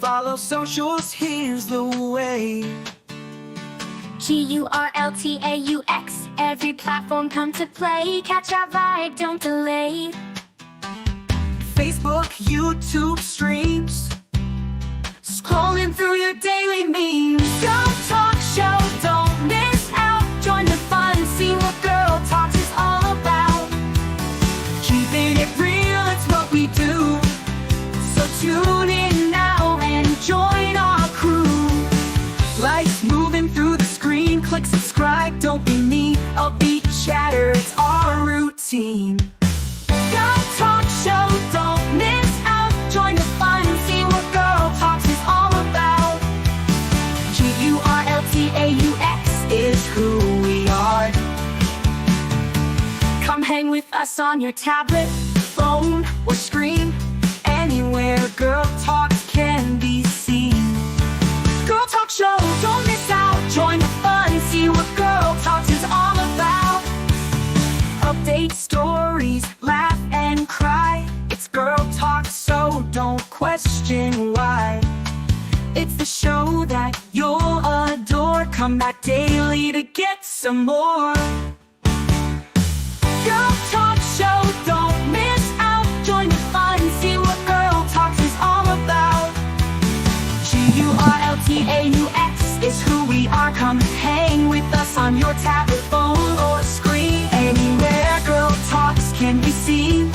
Follow socials, here's the way. GurlTauX, every platform come to play. Catch our vibe, don't delay. Facebook, YouTube streams, scrolling through your daily memes. GurlTauX show, don't miss out. Join the fun, see what GurlTauX is all about. Keeping it real, it's what we do. So tune in now and join our crew. Lights moving through the screen, click subscribe, don't be mean. Upbeat chatter, it's our routine. GurlTauX show, don't miss out. Join the fun, see what GurlTauX is all about. GurlTauX is who we are. Come hang with us on your tablet, phone, or screen. Anywhere GurlTauX can be seen. GurlTauX show, don't miss out. Join the fun, see what GurlTauX is all about. Update stories, laugh and cry. It's GurlTauX, so don't question why. It's the show that you'll adore. Come back daily to get some more. GurlTauX show, don't miss out. Join the fun, see what GurlTauX is all about. GurlTauX is who we are. Come hang with us on your tablet, phone, or screen. Anywhere GurlTauX can be seen.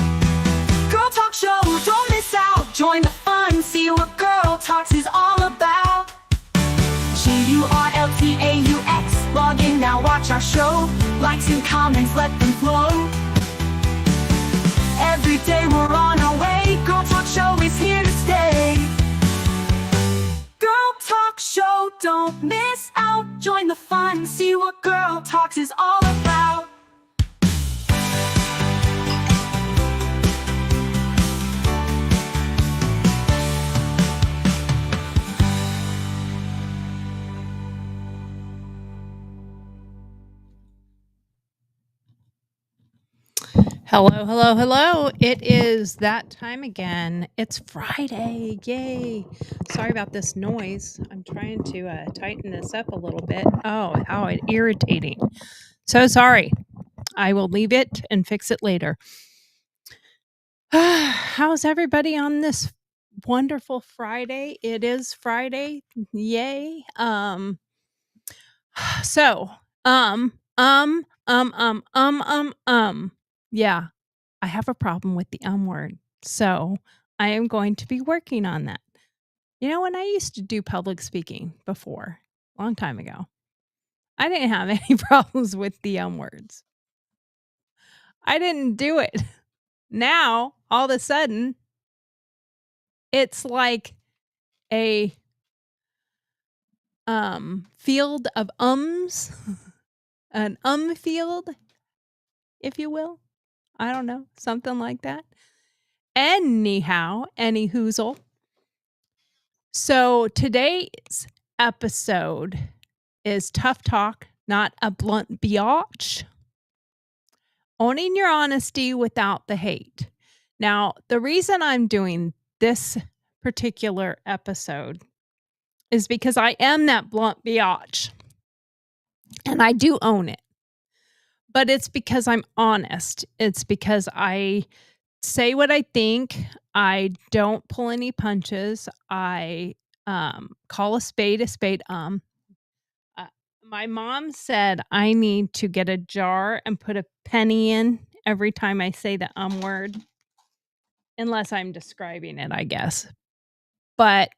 GurlTauX show, don't miss out. Join the fun, see what GurlTauX is all about. GurlTauX, log in now, watch our show. Likes and comments, let them flow. Every day we're on our way. GurlTauX show is here to stay. GurlTauX show, don't miss out. Join the fun, see what GurlTauX is all about. Hello, hello, hello. It is that time again. It's Friday. Yay. Sorry about this noise. I'm trying to tighten this up a little bit. Oh, how irritating. So sorry. I will leave it and fix it later. How's everybody on this wonderful Friday? It is Friday. Yay. So, yeah, I have a problem with the word. So I am going to be working on that. You know, when I used to do public speaking before, a long time ago, I didn't have any problems with the words. I didn't do it. Now, all of a sudden, it's like a field of ums, an field, if you will. I don't know, something like that. Anyhow, any hoozle. So today's episode is Tough Talk, not a blunt BeeYotch. Owning your honesty without the hate. Now, the reason I'm doing this particular episode is because I am that blunt BeeYotch. And I do own it. But it's because I'm honest. It's because I say what I think. I don't pull any punches. I call a spade a spade. My mom said I need to get a jar and put a penny in every time I say the word. Unless I'm describing it, I guess. But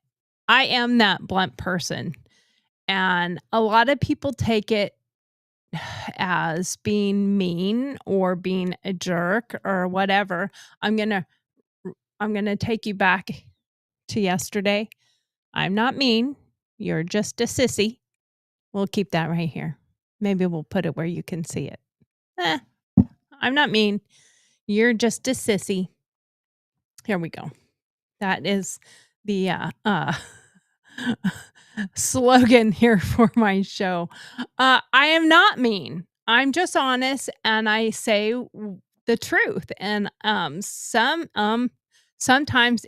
I am that blunt person. And a lot of people take it as being mean or being a jerk or whatever. I'm gonna take you back to yesterday. I'm not mean. You're just a sissy. We'll keep that right here. Maybe we'll put it where you can see it. I'm not mean. You're just a sissy. Here we go. That is the slogan here for my show. I am not mean. I'm just honest and I say the truth. And sometimes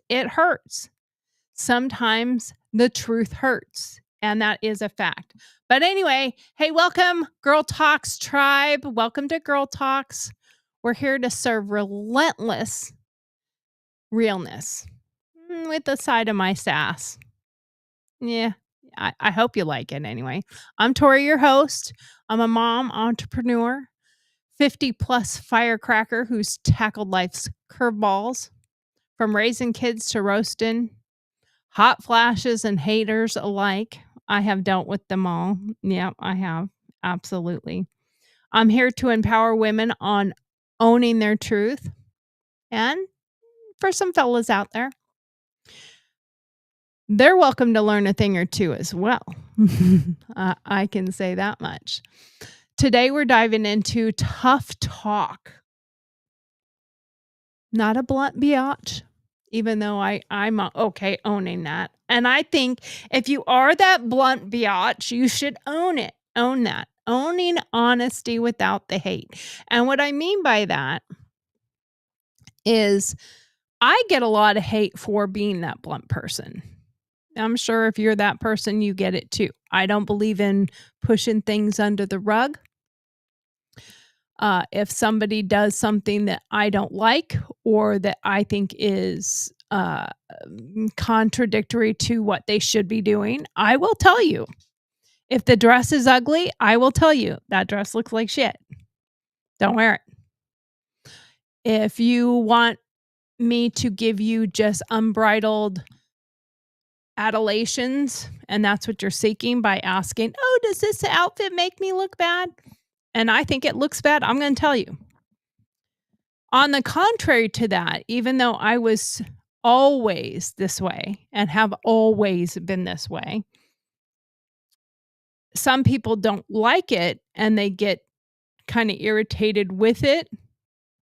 it hurts. Sometimes the truth hurts, and that is a fact. But anyway, hey, welcome, GurlTauX tribe. Welcome to GurlTauX. We're here to serve relentless realness with a side of my sass. Yeah, I hope you like it anyway. I'm Tori, your host. I'm a mom, entrepreneur, 50 plus firecracker who's tackled life's curveballs, from raising kids to roasting, hot flashes and haters alike. I have dealt with them all. Yeah, I have. Absolutely. I'm here to empower women on owning their truth. And for some fellas out there, they're welcome to learn a thing or two as well. I can say that much. Today, we're diving into tough talk. Not a blunt biatch, even though I'm okay owning that. And I think if you are that blunt biatch, you should own it. Own that. Owning honesty without the hate. And what I mean by that is I get a lot of hate for being that blunt person. I'm sure if you're that person, you get it too. I don't believe in pushing things under the rug. If somebody does something that I don't like or that I think is contradictory to what they should be doing, I will tell you. If the dress is ugly, I will tell you that dress looks like shit. Don't wear it. If you want me to give you just unbridled adulations and that's what you're seeking by asking, oh, does this outfit make me look bad? And I think it looks bad, I'm going to tell you. On the contrary to that, even though I was always this way and have always been this way, some people don't like it and they get kind of irritated with it.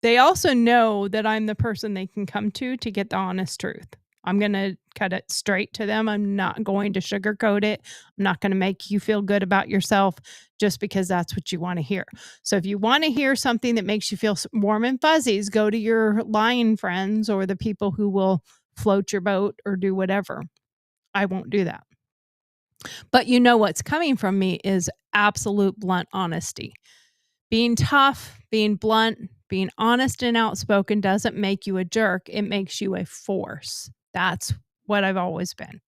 They also know that I'm the person they can come to get the honest truth. I'm going to cut it straight to them. I'm not going to sugarcoat it. I'm not going to make you feel good about yourself just because that's what you want to hear. So if you want to hear something that makes you feel warm and fuzzies, go to your lying friends or the people who will float your boat or do whatever. I won't do that. But you know what's coming from me is absolute blunt honesty. Being tough, being blunt, being honest and outspoken doesn't make you a jerk. It makes you a force. That's what I've always been.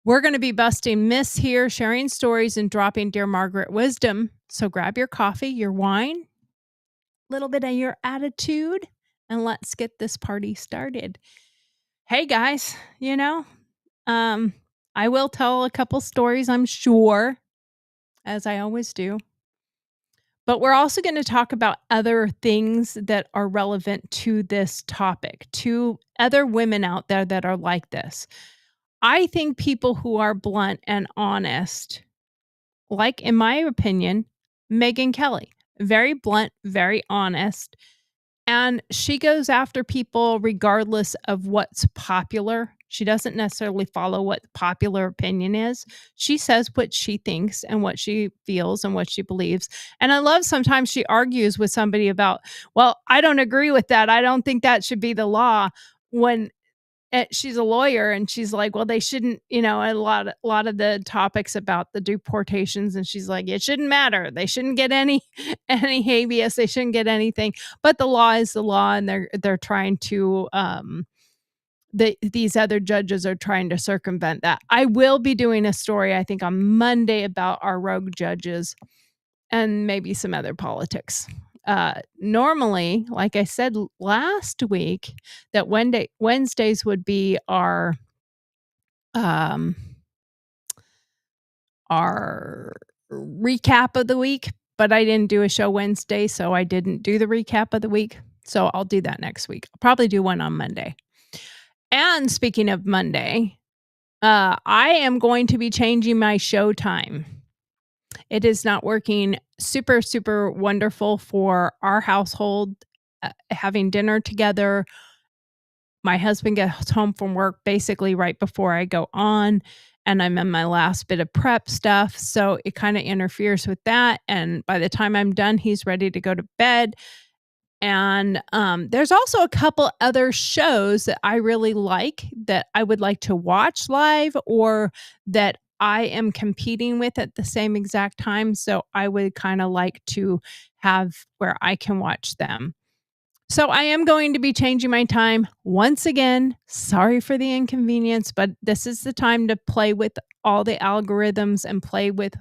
We're going to be busting myths here, sharing stories, and dropping Dear Margaret wisdom. So grab your coffee, your wine, a little bit of your attitude, and let's get this party started. Hey guys, I will tell a couple stories, I'm sure, as I always do. But we're also going to talk about other things that are relevant to this topic, to other women out there that are like this. I think people who are blunt and honest, like, in my opinion, Megyn Kelly, very blunt, very honest, and she goes after people regardless of what's popular. She doesn't necessarily follow what popular opinion is. She says what she thinks and what she feels and what she believes. And I love sometimes she argues with somebody about, well, I don't agree with that. I don't think that should be the law, when she's a lawyer and she's like, well, they shouldn't, a lot of the topics about the deportations. And she's like, it shouldn't matter. They shouldn't get any habeas. They shouldn't get anything. But the law is the law. And they're trying to, these other judges are trying to circumvent that. I will be doing a story, I think, on Monday about our rogue judges and maybe some other politics. Normally, like I said last week, that Wednesdays would be our recap of the week, but I didn't do a show Wednesday, so I didn't do the recap of the week. So I'll do that next week. I'll probably do one on Monday. And speaking of Monday, I am going to be changing my show time. It is not working super, super wonderful for our household, having dinner together. My husband gets home from work basically right before I go on, and I'm in my last bit of prep stuff. So it kind of interferes with that. And by the time I'm done, he's ready to go to bed. And there's also a couple other shows that I really like that I would like to watch live or that I am competing with at the same exact time. So I would kind of like to have where I can watch them. So I am going to be changing my time once again. Sorry for the inconvenience, but this is the time to play with all the algorithms and play with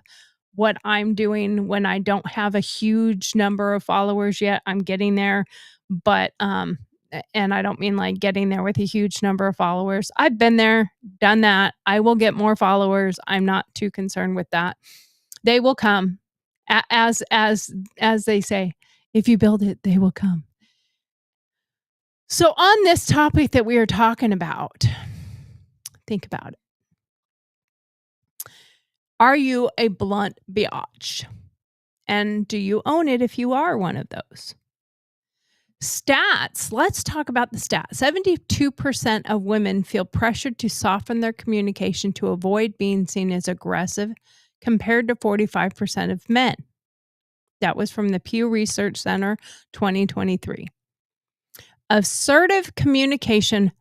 what I'm doing when I don't have a huge number of followers yet. I'm getting there, but and I don't mean like getting there with a huge number of followers. I've been there, done that. I will get more followers. I'm not too concerned with that. They will come. As they say, if you build it, they will come. So on this topic that we are talking about, think about it. Are you a blunt biatch? And do you own it if you are one of those? Stats. Let's talk about the stats. 72% of women feel pressured to soften their communication to avoid being seen as aggressive, compared to 45% of men. That was from the Pew Research Center 2023. Assertive communication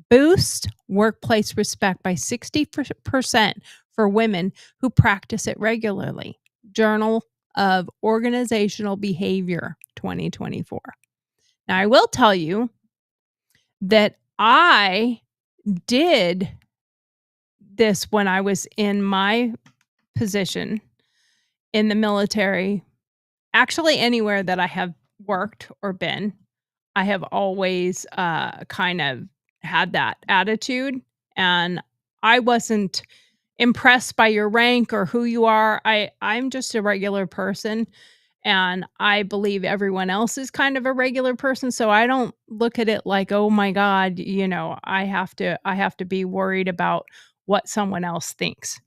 boosts workplace respect by 60% for women who practice it regularly. Journal of Organizational Behavior 2024. Now, I will tell you that I did this when I was in my position in the military. Actually, anywhere that I have worked or been, I have always kind of had that attitude. And I wasn't impressed by your rank or who you are. I'm just a regular person. And I believe everyone else is kind of a regular person. So I don't look at it like, oh my God, I have to be worried about what someone else thinks.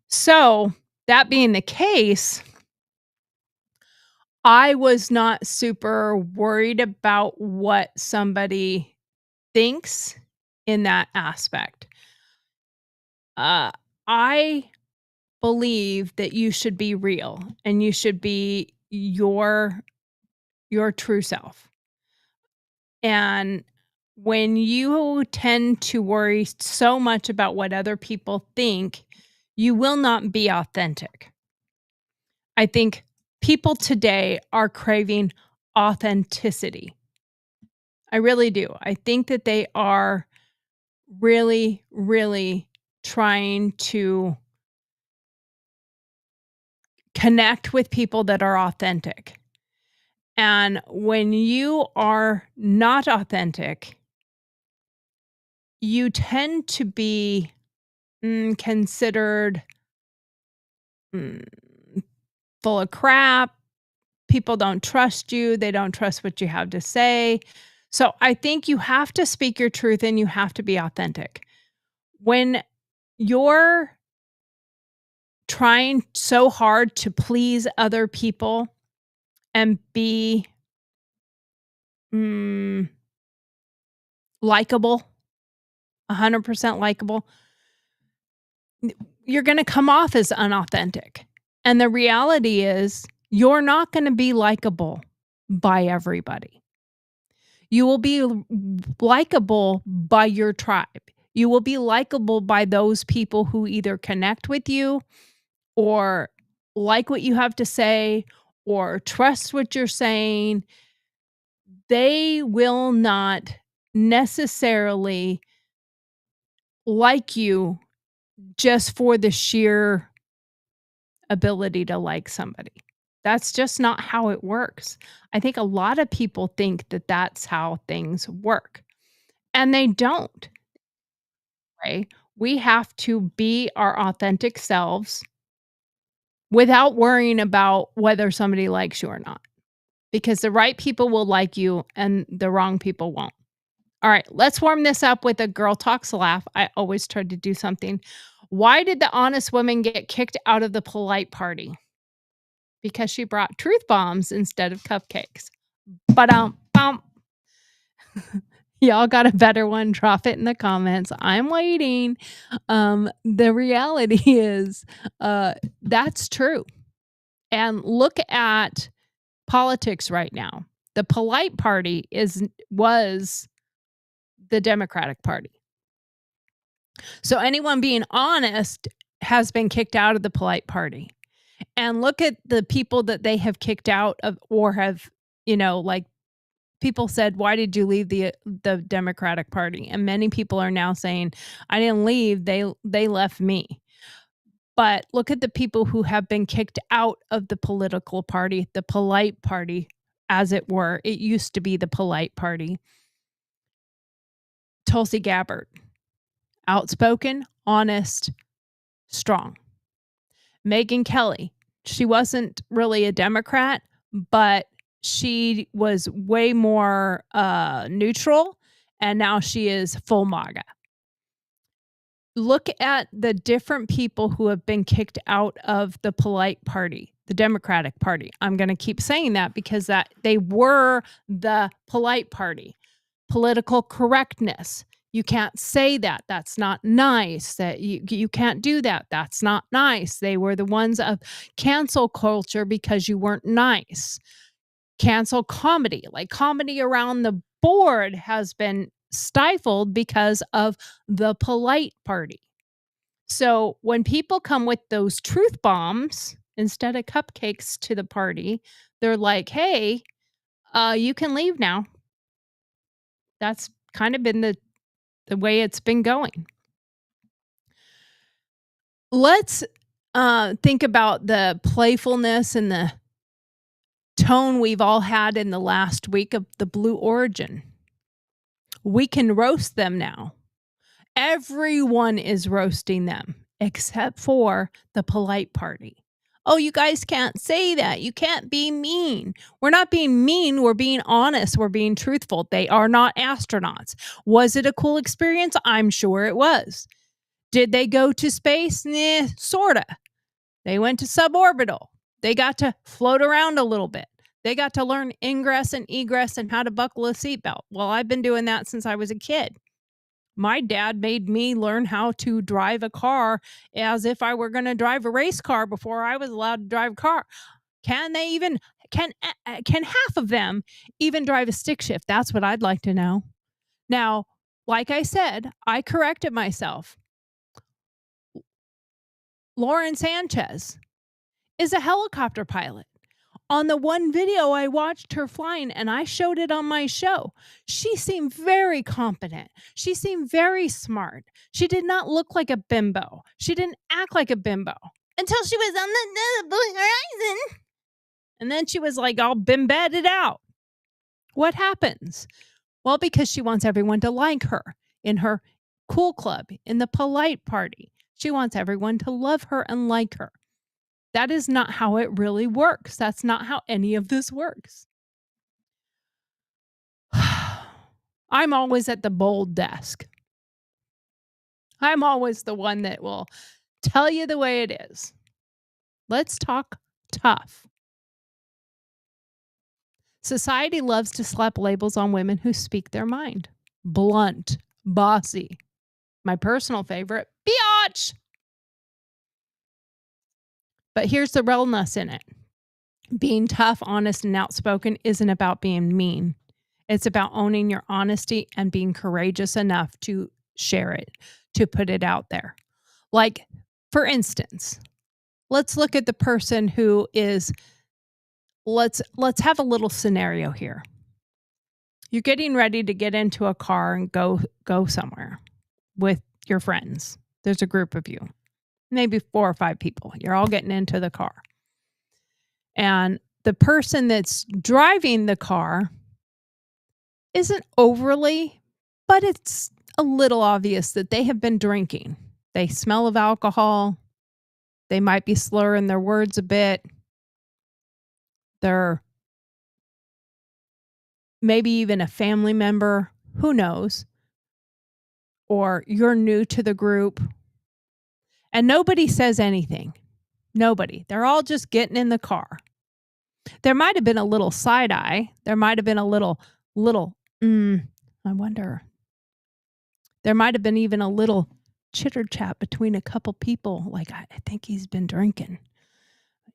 So that being the case, I was not super worried about what somebody thinks in that aspect. I believe that you should be real and you should be your true self. And when you tend to worry so much about what other people think, you will not be authentic. I think people today are craving authenticity. I really do. I think that they are really, really trying to connect with people that are authentic. And when you are not authentic, you tend to be considered full of crap. People don't trust you. They don't trust what you have to say. So I think you have to speak your truth and you have to be authentic. When you're trying so hard to please other people and be likable, 100% likable, you're going to come off as unauthentic. And the reality is, you're not going to be likable by everybody. You will be likable by your tribe. You will be likable by those people who either connect with you or like what you have to say or trust what you're saying. They will not necessarily like you just for the sheer ability to like somebody. That's just not how it works. I think a lot of people think that that's how things work, and they don't. Right? We have to be our authentic selves without worrying about whether somebody likes you or not, because the right people will like you and the wrong people won't. All right, let's warm this up with a GurlTauX laugh. I always try to do something. Why did the honest woman get kicked out of the polite party? Because she brought truth bombs instead of cupcakes. Ba-dum-bum. Y'all got a better one? Drop it in the comments. I'm waiting. The reality is, that's true. And look at politics right now. The polite party was the Democratic Party. So anyone being honest has been kicked out of the polite party. And look at the people that they have kicked out of, or have, like, people said, "Why did you leave the Democratic Party?" And many people are now saying, "I didn't leave, they left me." But look at the people who have been kicked out of the political party, the polite party, as it were. It used to be the polite party. Tulsi Gabbard, outspoken, honest, strong. Megyn Kelly, she wasn't really a Democrat, but she was way more neutral, and now she is full MAGA. Look at the different people who have been kicked out of the polite party, the Democratic Party. I'm going to keep saying that because that they were the polite party. Political correctness. You can't say that. That's not nice. That you can't do that. That's not nice. They were the ones of cancel culture because you weren't nice. Cancel comedy, like comedy around the board, has been stifled because of the polite party. So when people come with those truth bombs instead of cupcakes to the party, they're like, "Hey, you can leave now." That's kind of been the way it's been going. Let's think about the playfulness and the tone we've all had in the last week of the Blue Origin. We can roast them now. Everyone is roasting them except for the polite party. "Oh, you guys can't say that. You can't be mean." We're not being mean. We're being honest. We're being truthful. They are not astronauts. Was it a cool experience? I'm sure it was. Did they go to space? Sorta. They went to suborbital. They got to float around a little bit. They got to learn ingress and egress and how to buckle a seatbelt. Well, I've been doing that since I was a kid. My dad made me learn how to drive a car as if I were going to drive a race car before I was allowed to drive a car. Can half of them even drive a stick shift? That's what I'd like to know. Now, like I said, I corrected myself. Lauren Sanchez is a helicopter pilot. On the one video I watched her flying, and I showed it on my show, she seemed very competent. She seemed very smart. She did not look like a bimbo. She didn't act like a bimbo until she was on the blue horizon. And then she was like all bimbedded out. What happens? Well, because she wants everyone to like her in her cool club, in the polite party. She wants everyone to love her and like her. That is not how it really works. That's not how any of this works. I'm always at the bold desk. I'm always the one that will tell you the way it is. Let's talk tough. Society loves to slap labels on women who speak their mind. Blunt, bossy. My personal favorite, BeeYotch. But here's the realness in it. Being tough, honest, and outspoken isn't about being mean. It's about owning your honesty and being courageous enough to share it, to put it out there. Like, for instance, let's look at the person who is, let's have a little scenario here. You're getting ready to get into a car and go somewhere with your friends. There's a group of you, maybe 4 or 5 people. You're all getting into the car. And the person that's driving the car isn't overly, but it's a little obvious that they have been drinking. They smell of alcohol. They might be slurring their words a bit. They're maybe even a family member. Who knows? Or you're new to the group. And nobody says anything. Nobody. They're all just getting in the car. There might have been a little side eye. There might have been a little, I wonder. There might have been even a little chitter chat between a couple people. Like, I think he's been drinking.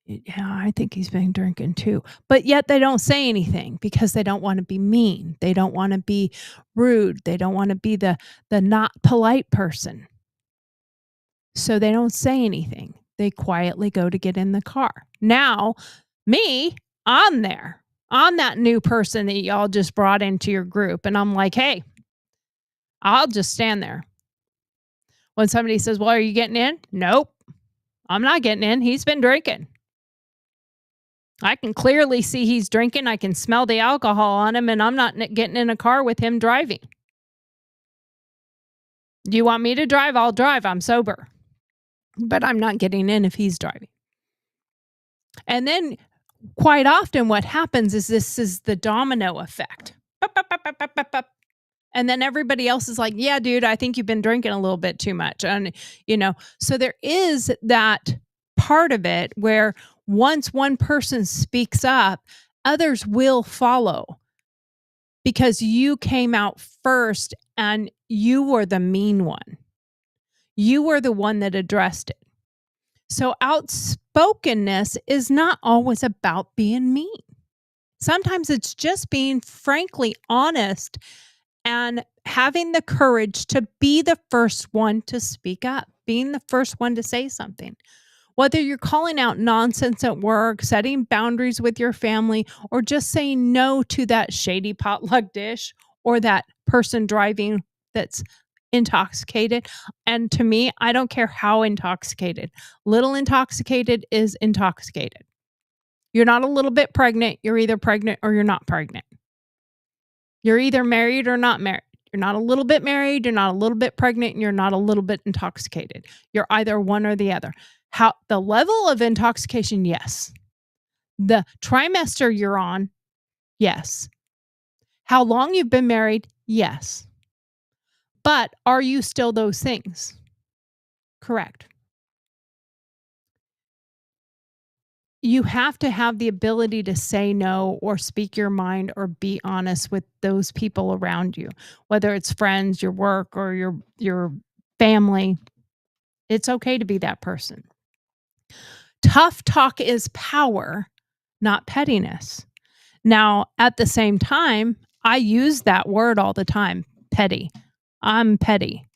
Yeah, I think he's been drinking too. But yet they don't say anything because they don't want to be mean. They don't want to be rude. They don't want to be the not polite person. So they don't say anything. They quietly go to get in the car. Now, me, I'm there. I'm that new person that y'all just brought into your group. And I'm like, hey, I'll just stand there. When somebody says, well, are you getting in? Nope, I'm not getting in. He's been drinking. I can clearly see he's drinking. I can smell the alcohol on him, and I'm not getting in a car with him driving. Do you want me to drive? I'll drive. I'm sober. But I'm not getting in if he's driving. And then quite often what happens is this is the domino effect. And then everybody else is like, yeah, dude, I think you've been drinking a little bit too much. And, so there is that part of it where once one person speaks up, others will follow because you came out first and you were the mean one. You were the one that addressed it. So outspokenness is not always about being mean. Sometimes it's just being frankly honest and having the courage to be the first one to speak up, being the first one to say something. Whether you're calling out nonsense at work, setting boundaries with your family, or just saying no to that shady potluck dish or that person driving that's intoxicated. And to me, I don't care how intoxicated. Little intoxicated is intoxicated. You're not a little bit pregnant. You're either pregnant or you're not pregnant. You're either married or not married. You're not a little bit married, you're not a little bit pregnant, and you're not a little bit intoxicated. You're either one or the other. How the level of intoxication, yes. The trimester you're on, yes. How long you've been married, yes. But are you still those things? Correct. You have to have the ability to say no or speak your mind or be honest with those people around you, whether it's friends, your work, or your family. It's okay to be that person. Tough talk is power, not pettiness. Now, at the same time, I use that word all the time, petty. I'm petty.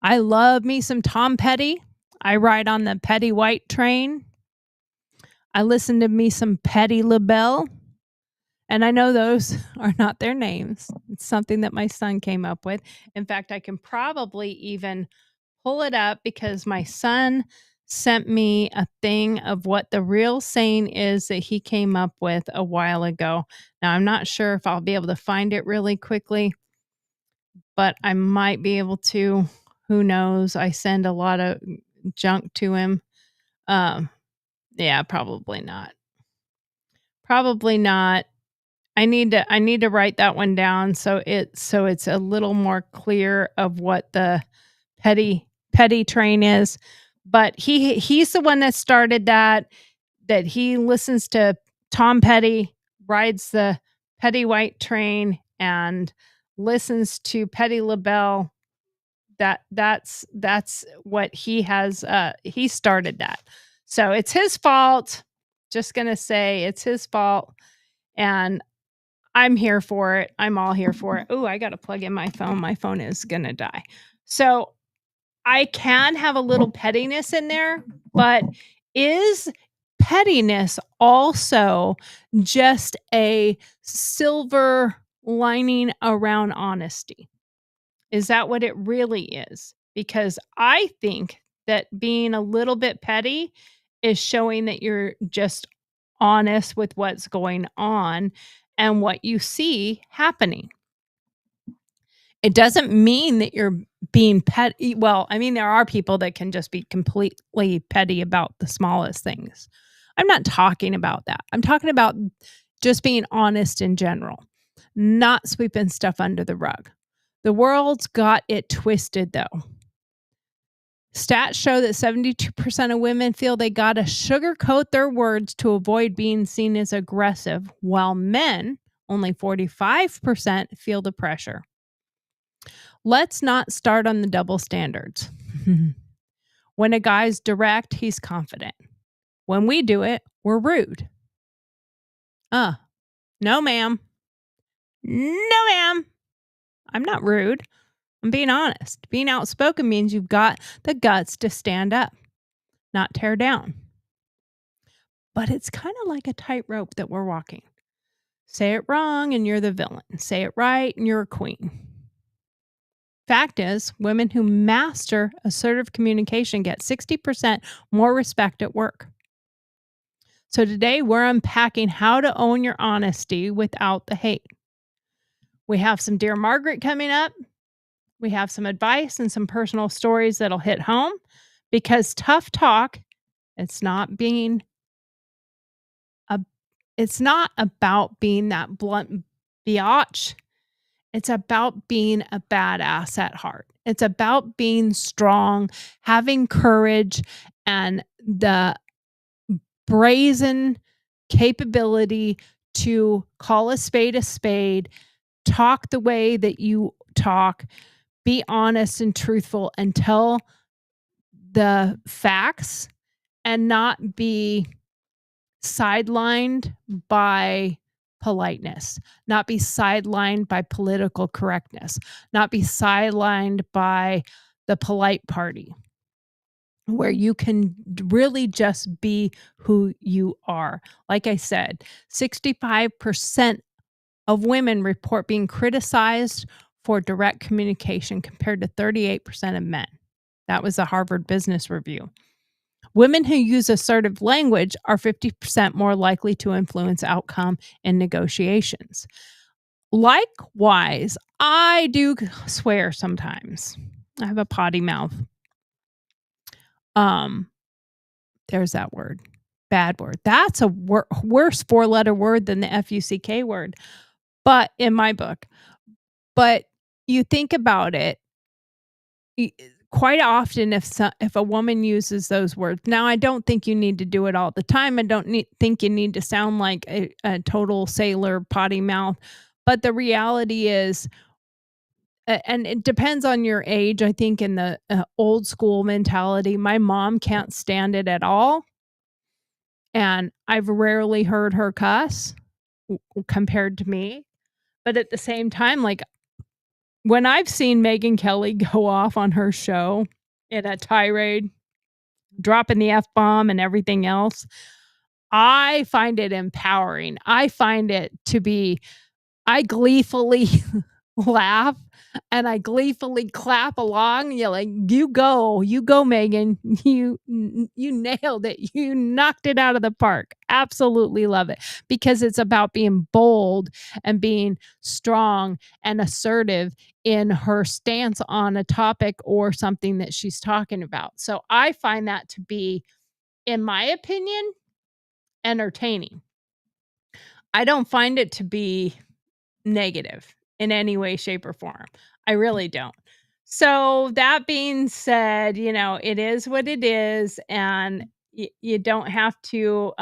I love me some Tom Petty. I ride on the Petty White train. I listen to me some Petty LaBelle. And I know those are not their names. It's something that my son came up with. In fact, I can probably even pull it up because my son sent me a thing of what the real saying is that he came up with a while ago. Now, I'm not sure if I'll be able to find it really quickly, but I might be able to. Who knows? I send a lot of junk to him. Yeah, probably not. Probably not. I need to write that one down so it's a little more clear of what the petty train is. But he's the one that started that he listens to Tom Petty, rides the Petty White train, and listens to Petty LaBelle. That's what he has. He started that, so it's his fault. Just gonna say it's his fault, and I'm here for it. I'm all here for it. Oh, I got to plug in my phone. My phone is gonna die. So I can have a little pettiness in there, but is pettiness also just a silver lining around honesty? Is that what it really is? Because I think that being a little bit petty is showing that you're just honest with what's going on and what you see happening. It doesn't mean that you're being petty. Well, I mean, there are people that can just be completely petty about the smallest things. I'm not talking about that. I'm talking about just being honest in general, not sweeping stuff under the rug. The world's got it twisted, though. Stats show that 72% of women feel they gotta sugarcoat their words to avoid being seen as aggressive, while men, only 45%, feel the pressure. Let's not start on the double standards. When a guy's direct, he's confident. When we do it, we're rude. No, ma'am. No, ma'am. I'm not rude. I'm being honest. Being outspoken means you've got the guts to stand up, not tear down. But it's kind of like a tightrope that we're walking. Say it wrong and you're the villain. Say it right and you're a queen. Fact is, women who master assertive communication get 60% more respect at work. So today we're unpacking how to own your honesty without the hate. We have some Dear Margaret coming up. We have some advice and some personal stories that'll hit home, because tough talk, it's not about being that blunt biatch. It's about being a badass at heart. It's about being strong, having courage, and the brazen capability to call a spade, talk the way that you talk, be honest and truthful, and tell the facts, and not be sidelined by politeness, not be sidelined by political correctness, not be sidelined by the polite party, where you can really just be who you are. Like I said, 65% of women report being criticized for direct communication compared to 38% of men. That was a Harvard Business Review. Women who use assertive language are 50% more likely to influence outcome in negotiations. Likewise, I do swear sometimes. I have a potty mouth. There's that word. Bad word. That's a worse four-letter word than the FUCK word, but in my book. But you think about it, quite often if a woman uses those words. Now, I don't think you need to do it all the time. I don't think you need to sound like a total sailor potty mouth. But the reality is, and it depends on your age, I think in the old school mentality, my mom can't stand it at all. And I've rarely heard her cuss compared to me. But at the same time, like, when I've seen Megyn Kelly go off on her show in a tirade, dropping the F-bomb and everything else, I find it empowering. I find it to be, I gleefully laugh and I gleefully clap along. You're like, you go, Megyn. You nailed it. You knocked it out of the park. Absolutely love it, because it's about being bold and being strong and assertive in her stance on a topic or something that she's talking about. So I find that to be, in my opinion, entertaining. I don't find it to be negative in any way, shape, or form. I really don't. So that being said, it is what it is, and you don't have to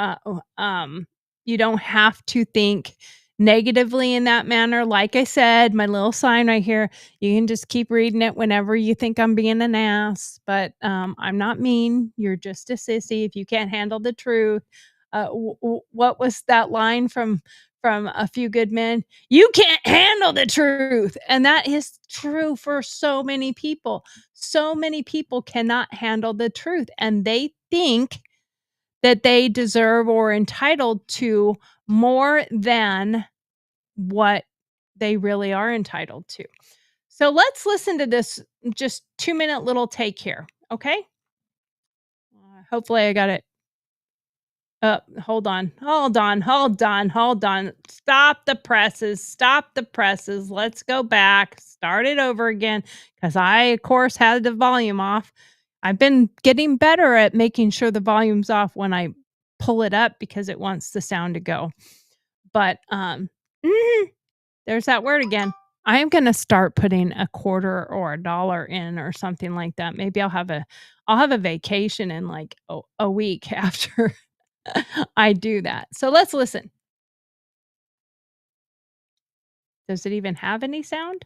think negatively in that manner. Like I said, my little sign right here, you can just keep reading it whenever you think I'm being an ass, but I'm not mean. You're just a sissy if you can't handle the truth. What was that line from A Few Good Men? You can't handle the truth. And that is true for so many people. So many people cannot handle the truth, and they think that they deserve or entitled to more than what they really are entitled to. So let's listen to this just 2-minute little take here. Okay. Hopefully I got it. Hold on. Stop the presses. Let's go back. Start it over again, because I, of course, had the volume off. I've been getting better at making sure the volume's off when I pull it up, because it wants the sound to go. But there's that word again. I am going to start putting a quarter or a dollar in or something like that. Maybe I'll have a vacation in like a week after I do that. So let's listen. Does it even have any sound?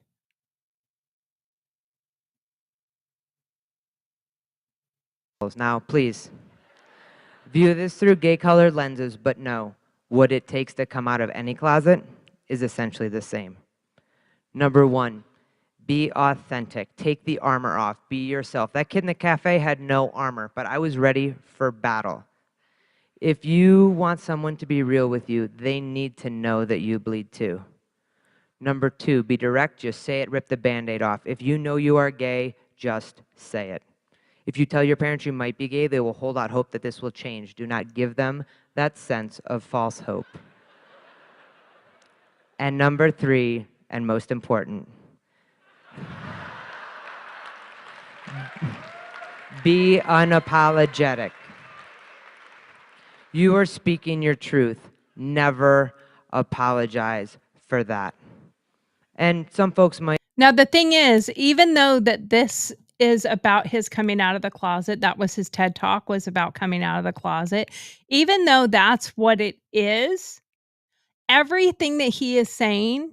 Now, please, View this through gay-colored lenses, but no, what it takes to come out of any closet is essentially the same. Number 1, be authentic. Take the armor off. Be yourself. That kid in the cafe had no armor, but I was ready for battle. If you want someone to be real with you, they need to know that you bleed too. Number 2, be direct. Just say it. Rip the Band-Aid off. If you know you are gay, just say it. If you tell your parents you might be gay, they will hold out hope that this will change. Do not give them that sense of false hope. And number 3, and most important, be unapologetic. You are speaking your truth. Never apologize for that. And some folks might. Now, the thing is, even though that this is about his coming out of the closet, that was his TED Talk, was about coming out of the closet. Even though that's what it is, everything that he is saying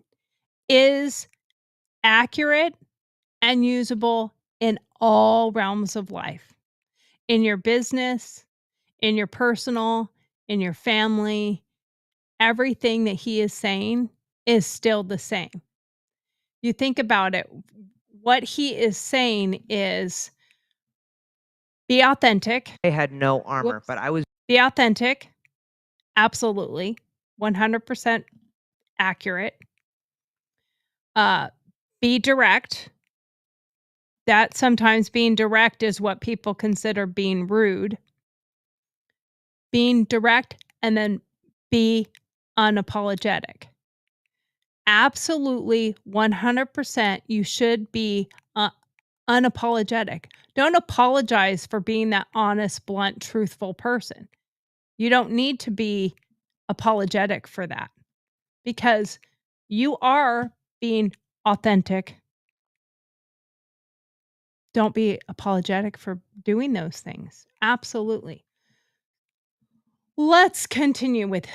is accurate and usable in all realms of life. In your business, in your personal, in your family, everything that he is saying is still the same. You think about it, what he is saying is be authentic. I had no armor, Whoops. but I was. Be authentic. Absolutely. 100% accurate. Be direct. That sometimes being direct is what people consider being rude. Being direct, and then be unapologetic. Absolutely 100% you should be unapologetic. Don't apologize for being that honest, blunt, truthful person. You don't need to be apologetic for that because you are being authentic. Don't be apologetic for doing those things. Absolutely. Let's continue with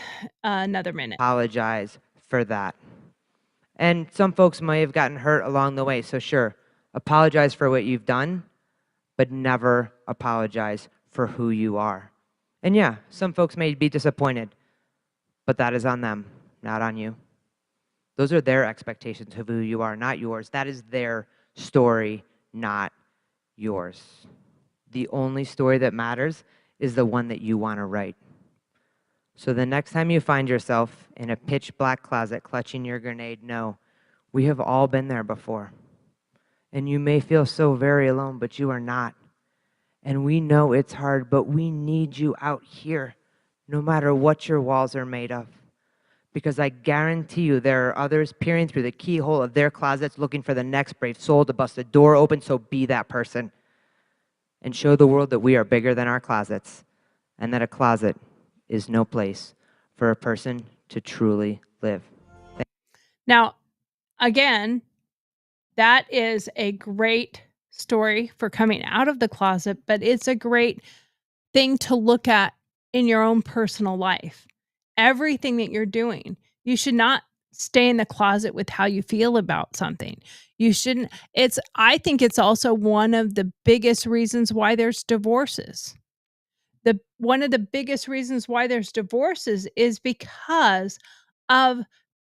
another minute. Apologize for that. And some folks may have gotten hurt along the way. So sure, apologize for what you've done, but never apologize for who you are. And yeah, some folks may be disappointed, but that is on them, not on you. Those are their expectations of who you are, not yours. That is their story, not yours. The only story that matters is the one that you want to write. So the next time you find yourself in a pitch black closet clutching your grenade, know we have all been there before. And you may feel so very alone, but you are not. And we know it's hard, but we need you out here, no matter what your walls are made of. Because I guarantee you there are others peering through the keyhole of their closets looking for the next brave soul to bust the door open, so be that person. And show the world that we are bigger than our closets, and that a closet is no place for a person to truly live. Now, again, that is a great story for coming out of the closet, but it's a great thing to look at in your own personal life. Everything that you're doing, you should not stay in the closet with how you feel about something. You shouldn't. I think it's also one of the biggest reasons why there's divorces. One of the biggest reasons why there's divorces is because of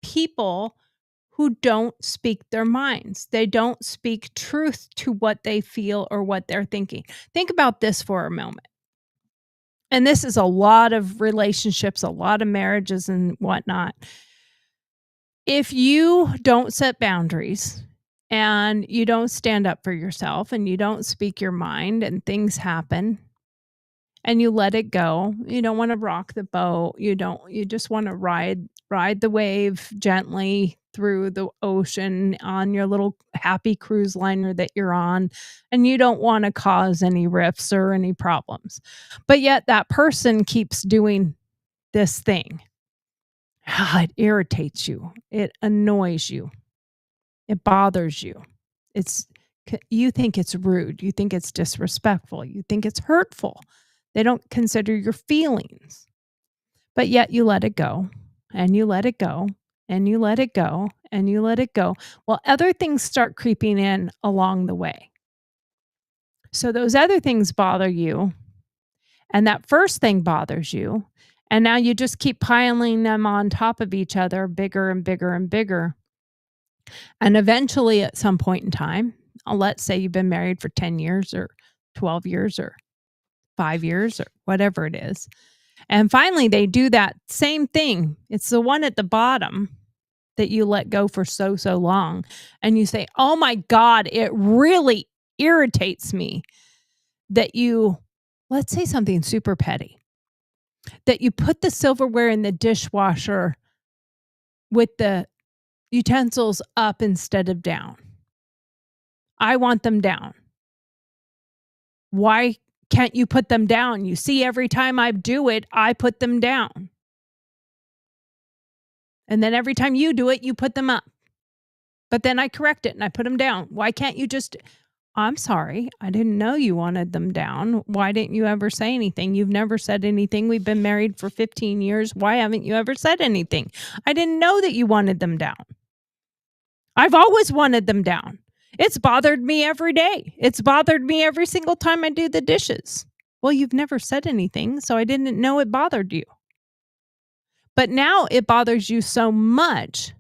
people who don't speak their minds. They don't speak truth to what they feel or what they're thinking. Think about this for a moment. And this is a lot of relationships, a lot of marriages and whatnot. If you don't set boundaries and you don't stand up for yourself and you don't speak your mind and things happen, and you let it go. You don't want to rock the boat. You just want to ride the wave gently through the ocean on your little happy cruise liner that you're on. And you don't want to cause any rifts or any problems. But yet that person keeps doing this thing. It irritates you. It annoys you. It bothers you. You think it's rude. You think it's disrespectful. You think it's hurtful. They don't consider your feelings. But yet you let it go, and you let it go, and you let it go, and you let it go. Well, other things start creeping in along the way. So those other things bother you, And that first thing bothers you. And now you just keep piling them on top of each other, bigger and bigger and bigger. And eventually, at some point in time, let's say you've been married for 10 years or 12 years or 5 years or whatever it is. And finally, they do that same thing. It's the one at the bottom that you let go for so long. And you say, oh my God, it really irritates me that you, let's say something super petty, that you put the silverware in the dishwasher with the utensils up instead of down. I want them down. Why can't you put them down? You see, every time I do it, I put them down. And then every time you do it, you put them up. But then I correct it and I put them down. Why can't you just, I'm sorry, I didn't know you wanted them down. Why didn't you ever say anything? You've never said anything. We've been married for 15 years. Why haven't you ever said anything? I didn't know that you wanted them down. I've always wanted them down. It's bothered me every day. It's bothered me every single time I do the dishes. Well, you've never said anything, so I didn't know it bothered you. But now it bothers you so much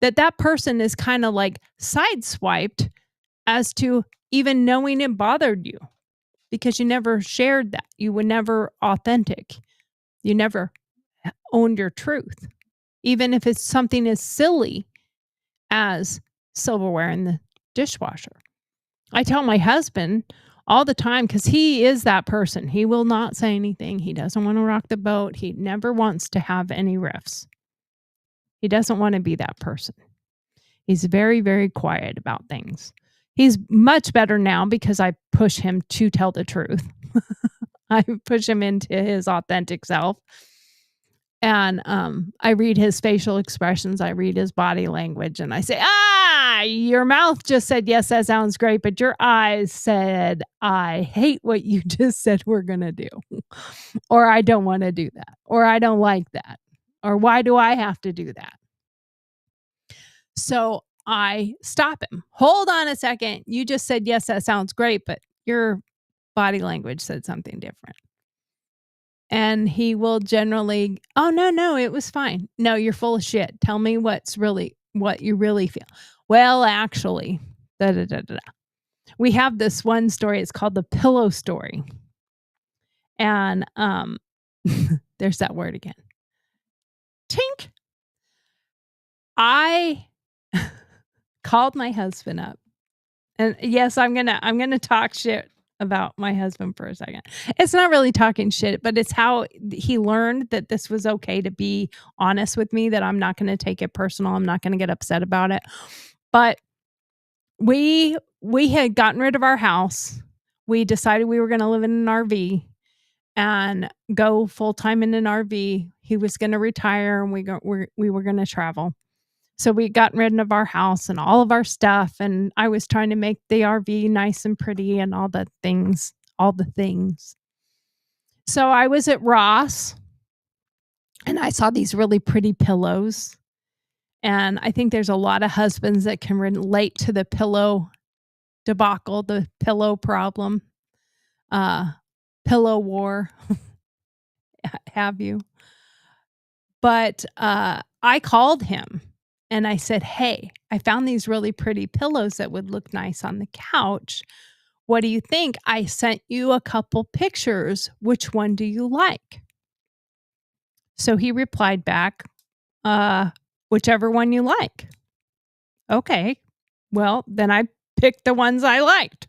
that that person is kind of like sideswiped as to even knowing it bothered you, because you never shared that. You were never authentic. You never owned your truth. Even if it's something as silly as silverware in the dishwasher. I tell my husband all the time, because he is that person. He will not say anything. He doesn't want to rock the boat. He never wants to have any riffs. He doesn't want to be that person. He's very, very quiet about things. He's much better now because I push him to tell the truth. I push him into his authentic self. And I read his facial expressions. I read his body language. And I say, your mouth just said, yes, that sounds great. But your eyes said, I hate what you just said we're going to do. Or I don't want to do that. Or I don't like that. Or why do I have to do that? So I stop him. Hold on a second. You just said, yes, that sounds great. But your body language said something different. And he will generally, oh, no, it was fine. No, you're full of shit. Tell me what you really feel. Well, actually, we have this one story. It's called the pillow story. And there's that word again. Tink. I called my husband up. And yes, I'm gonna talk shit about my husband for a second. It's not really talking shit, but it's how he learned that this was okay to be honest with me, that I'm not going to take it personal. I'm not going to get upset about it. But we had gotten rid of our house. We decided we were going to live in an RV and go full-time in an RV. He was going to retire and we were going to travel. So we got rid of our house and all of our stuff. And I was trying to make the RV nice and pretty and all the things. So I was at Ross and I saw these really pretty pillows. And I think there's a lot of husbands that can relate to the pillow debacle, the pillow problem, pillow war. Have you? But I called him. And I said, hey, I found these really pretty pillows that would look nice on the couch. What do you think? I sent you a couple pictures. Which one do you like? So he replied back, whichever one you like. Okay. Well, then I picked the ones I liked.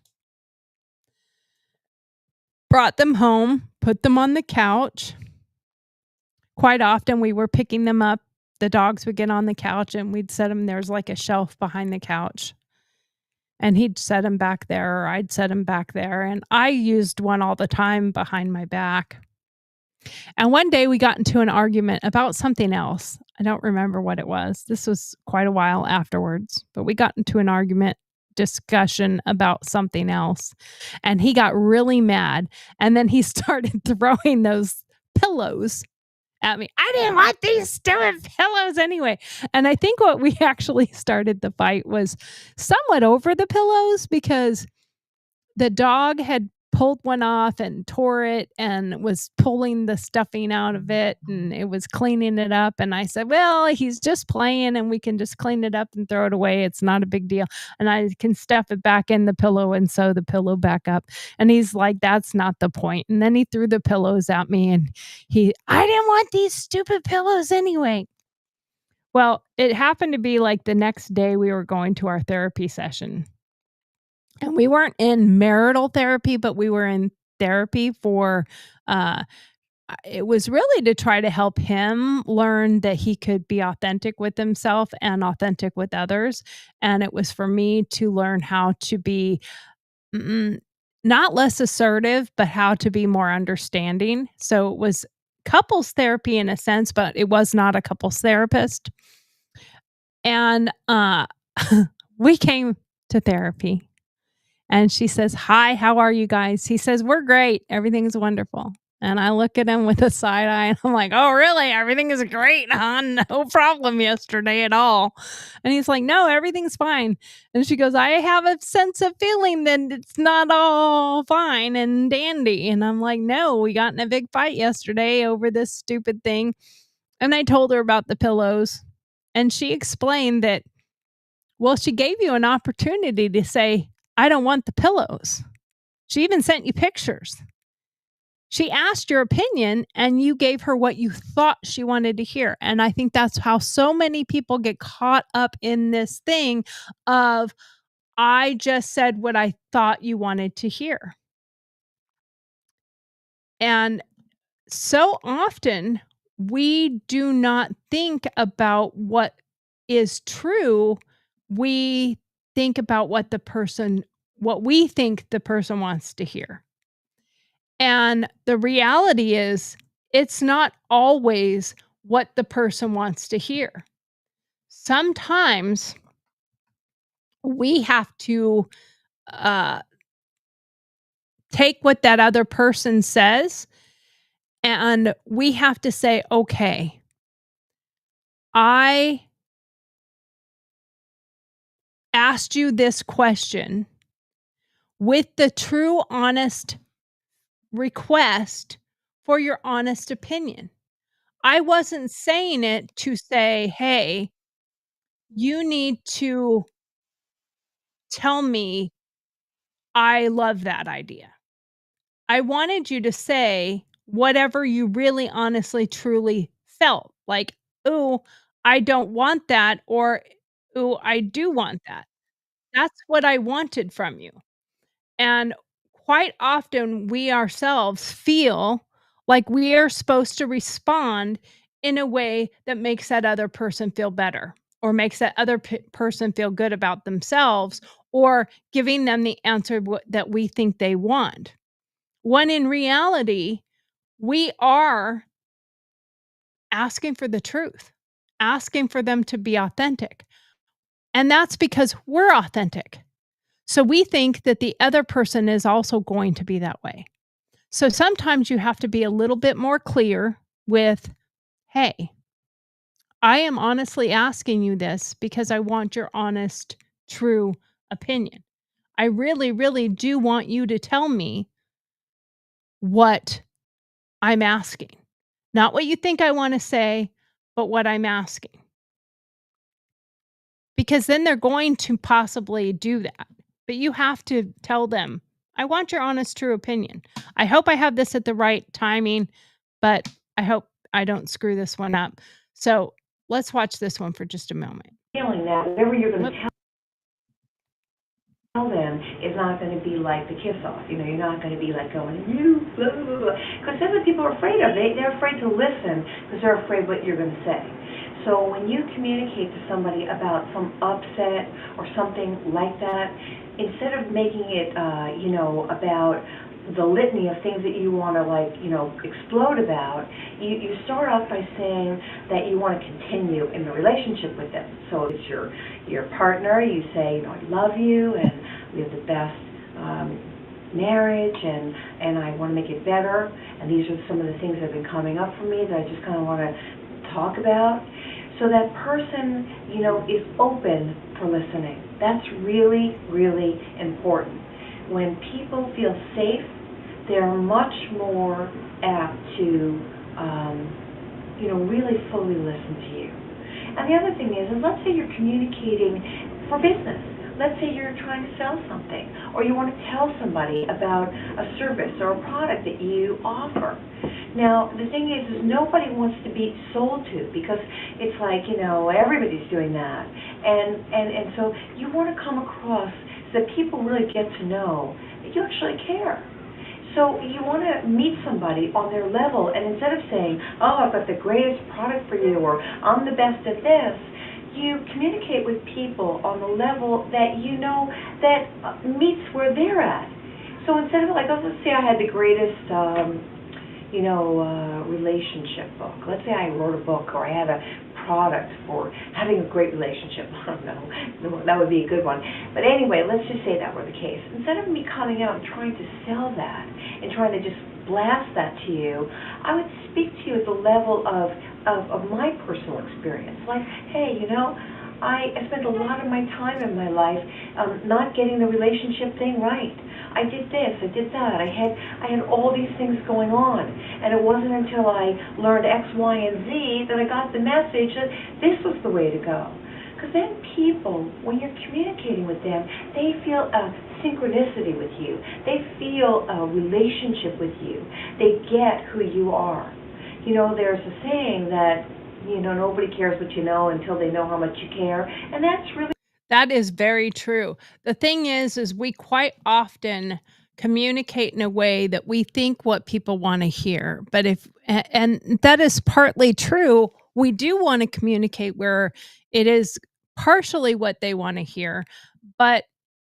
Brought them home, put them on the couch. Quite often we were picking them up. The dogs would get on the couch and we'd set them. There's like a shelf behind the couch. And he'd set them back there, or I'd set them back there. And I used one all the time behind my back. And one day we got into an argument about something else. I don't remember what it was. This was quite a while afterwards. But we got into an discussion about something else. And he got really mad. And then he started throwing those pillows at me. I didn't want these stupid pillows anyway. And I think what we actually started the fight was somewhat over the pillows, because the dog had pulled one off and tore it and was pulling the stuffing out of it, and it was cleaning it up, and I said, "Well, he's just playing and we can just clean it up and throw it away. It's not a big deal. And I can stuff it back in the pillow and sew the pillow back up." And he's like, "That's not the point." And then he threw the pillows at me and I didn't want these stupid pillows anyway. Well, it happened to be like the next day we were going to our therapy session. And we weren't in marital therapy, but we were in therapy for uh it was really to try to help him learn that he could be authentic with himself and authentic with others. And it was for me to learn how to be mm, not less assertive, but how to be more understanding. So it was couples therapy in a sense, but it was not a couples therapist. And we came to therapy. And she says, "Hi, how are you guys?" He says, "We're great. Everything's wonderful." And I look at him with a side eye and I'm like, "Oh, really? Everything is great, huh? No problem yesterday at all." And he's like, "No, everything's fine." And she goes, "I have a sense of feeling that it's not all fine and dandy." And I'm like, "No, we got in a big fight yesterday over this stupid thing." And I told her about the pillows. And she explained that, well, she gave you an opportunity to say, "I don't want the pillows." She even sent you pictures. She asked your opinion and you gave her what you thought she wanted to hear. And I think that's how so many people get caught up in this thing of, I just said what I thought you wanted to hear. And so often we do not think about what is true. We think about what we think the person wants to hear. And the reality is, it's not always what the person wants to hear. Sometimes we have to uh, take what that other person says and we have to say, "Okay, I asked you this question with the true, honest request for your honest opinion. I wasn't saying it to say, 'Hey, you need to tell me I love that idea.' I wanted you to say whatever you really honestly truly felt, like, 'Ooh, I don't want that,' or 'Ooh, I do want that.' That's what I wanted from you." And quite often we ourselves feel like we are supposed to respond in a way that makes that other person feel better or makes that other person feel good about themselves or giving them the answer that we think they want. When in reality, we are asking for the truth, asking for them to be authentic. And that's because we're authentic. So we think that the other person is also going to be that way. So sometimes you have to be a little bit more clear with, "Hey, I am honestly asking you this because I want your honest, true opinion. I really, really do want you to tell me what I'm asking. Not what you think I want to say, but what I'm asking." Because then they're going to possibly do that. But you have to tell them, "I want your honest, true opinion. I hope I have this at the right timing, but I hope I don't screw this one up." So let's watch this one for just a moment. Feeling that whatever you're going Whoop. to tell them is not going to be like the kiss off. You know, you're not going to be like going, "You, blah, blah, blah." Because that's what people are afraid of. They're afraid to listen because they're afraid what you're going to say. So when you communicate to somebody about some upset or something like that, instead of making it, about the litany of things that you want to explode about, you start off by saying that you want to continue in the relationship with them. So if it's your partner, you say, "I love you and we have the best marriage and I want to make it better, and these are some of the things that have been coming up for me that I just kind of want to talk about." So that person, is open for listening. That's really, really important. When people feel safe they're much more apt to, really fully listen to you. And the other thing is let's say you're communicating for business. Let's say you're trying to sell something, or you want to tell somebody about a service or a product that you offer. Now, the thing is nobody wants to be sold to, because it's like, everybody's doing that. And so you want to come across so that people really get to know that you actually care. So you want to meet somebody on their level, and instead of saying, oh, I've got the greatest product for you, or I'm the best at this, you communicate with people on the level that that meets where they're at. So instead of let's say I had the greatest, relationship book. Let's say I wrote a book, or I had a product for having a great relationship. I don't know, that would be a good one. But anyway, let's just say that were the case. Instead of me coming out and trying to sell that and trying to just blast that to you, I would speak to you at the level of my personal experience. Like, hey, I spent a lot of my time in my life not getting the relationship thing right. I did this, I did that. I had all these things going on, and it wasn't until I learned X, Y, and Z that I got the message that this was the way to go. Because then people, when you're communicating with them, they feel a synchronicity with you. They feel a relationship with you. They get who you are. There's a saying that, nobody cares what you know until they know how much you care. And that's really. That is very true. The thing is we quite often communicate in a way that we think what people want to hear. But and that is partly true. We do want to communicate where it is partially what they want to hear, but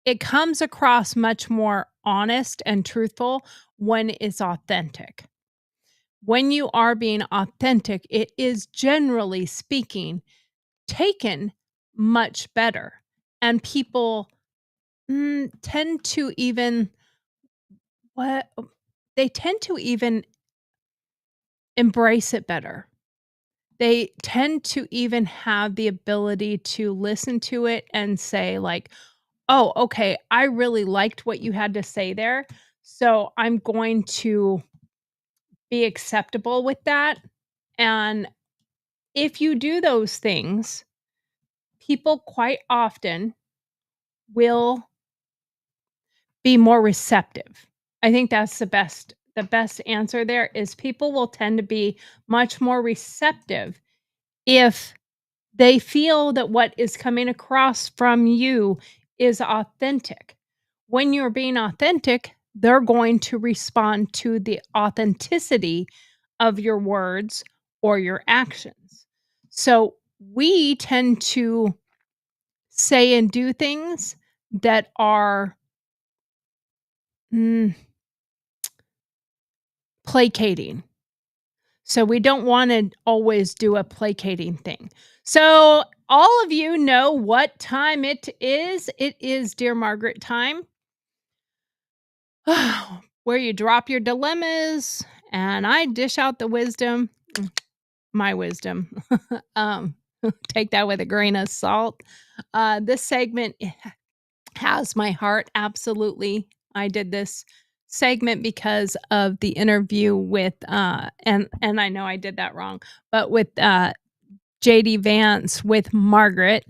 it comes across much more honest and truthful when it's authentic. When you are being authentic, it is generally speaking taken much better. And people tend to even they tend to even embrace it better. They tend to even have the ability to listen to it and say like, "Oh, okay, I really liked what you had to say there. So I'm going to be acceptable with that." And if you do those things, people quite often will be more receptive. I think that's the best answer there is people will tend to be much more receptive if they feel that what is coming across from you is authentic. When you're being authentic, they're going to respond to the authenticity of your words or your actions. So we tend to say and do things that are placating. So we don't want to always do a placating thing. So all of you know what time it is. It is Dear Margaret time, where you drop your dilemmas and I dish out the wisdom, my wisdom. Take that with a grain of salt. This segment has my heart, absolutely. I did this segment because of the interview with and I know I did that wrong, but with JD Vance with Margaret,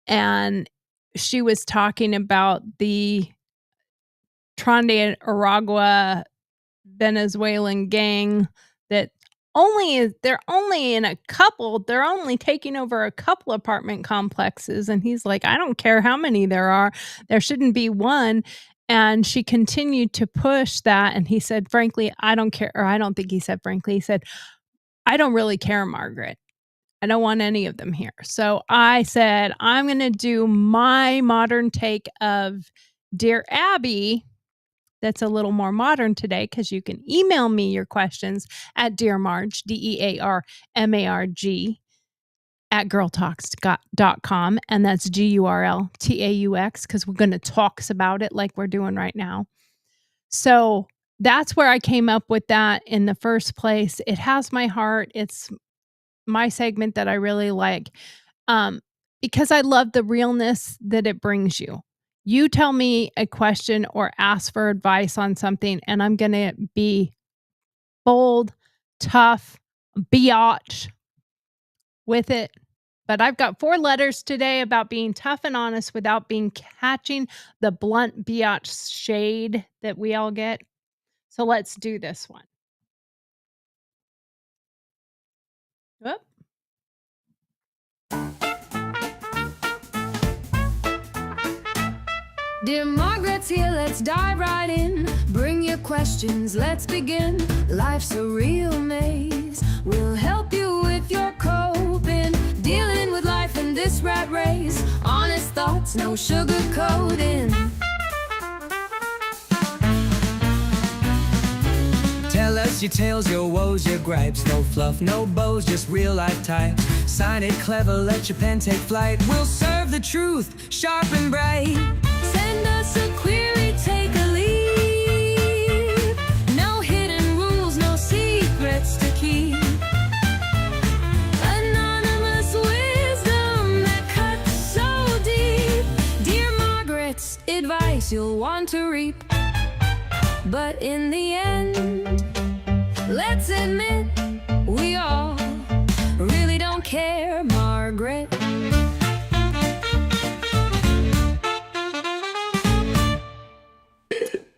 and she was talking about the Trinidad Aragua Venezuelan gang that they're only taking over a couple apartment complexes, and he's like, I don't care how many there are, there shouldn't be one. And she continued to push that, and he said, frankly, I don't care. Or I don't think he said frankly, he said, I don't really care, Margaret. I don't want any of them here. So I said, I'm going to do my modern take of Dear Abby. That's a little more modern today, because you can email me your questions at dearmarg, DearMarg, at GurlTauX.com. And that's GurlTauX, because we're going to talks about it like we're doing right now. So that's where I came up with that in the first place. It has my heart. It's my segment that I really like, because I love the realness that it brings you. You tell me a question or ask for advice on something, and I'm going to be bold, tough, BeeYotch with it. But I've got 4 letters today about being tough and honest without being catching the blunt BeeYotch shade that we all get. So let's do this one. Whoop. Dear Margaret's here, let's dive right in. Bring your questions, let's begin. Life's a real maze. We'll help you with your coping. Dealing with life in this rat race. Honest thoughts, no sugarcoating. Tell us your tales, your woes, your gripes. No fluff, no bows, just real life type. Sign it clever, let your pen take flight. We'll serve the truth, sharp and bright. Send us a query, take a lead. No hidden rules, no secrets to keep. Anonymous wisdom that cuts so deep. Dear Margaret's advice you'll want to reap. But in the end, let's admit we all really don't care, Margaret.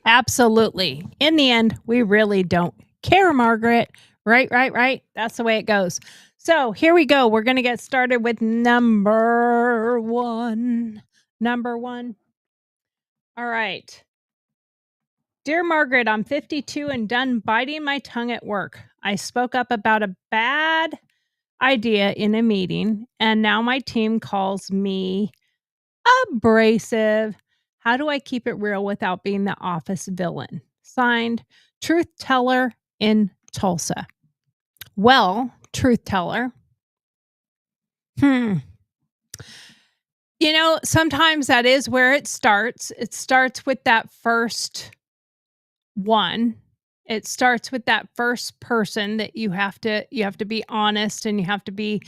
Absolutely. In the end, we really don't care, Margaret. Right. That's the way it goes. So here we go. We're going to get started with number one. All right. Dear Margaret, I'm 52 and done biting my tongue at work. I spoke up about a bad idea in a meeting, and now my team calls me abrasive. How do I keep it real without being the office villain? Signed, Truth Teller in Tulsa. Well, Truth Teller. Sometimes that is where it starts. It starts with that first one. It starts with that first person that you have to be honest, and you have to be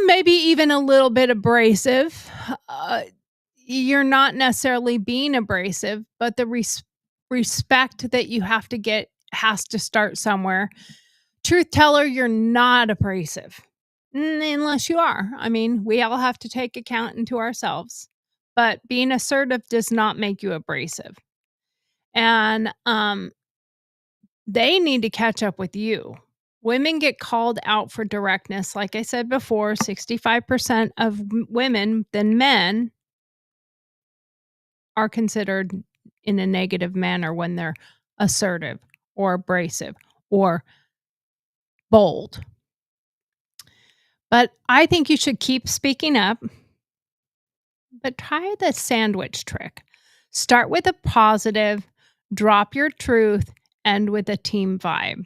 maybe even a little bit abrasive. You're not necessarily being abrasive, but the respect that you have to get has to start somewhere. Truth teller, you're not abrasive unless you are. I mean, we all have to take account into ourselves, but being assertive does not make you abrasive. And they need to catch up with you. Women get called out for directness. Like I said before, 65% of women than men are considered in a negative manner when they're assertive or abrasive or bold. But I think you should keep speaking up, but try the sandwich trick. Start with a positive, drop your truth, end with a team vibe.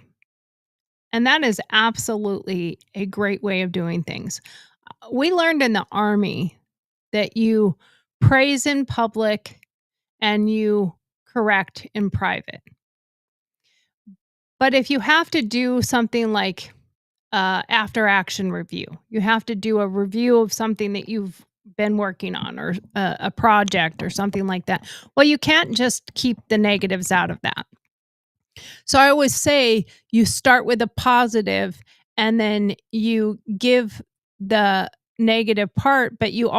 And that is absolutely a great way of doing things. We learned in the Army that you praise in public and you correct in private. But if you have to do something like after action review, you have to do a review of something that you've been working on, or a project or something like that. Well, you can't just keep the negatives out of that. So I always say you start with a positive and then you give the negative part, but you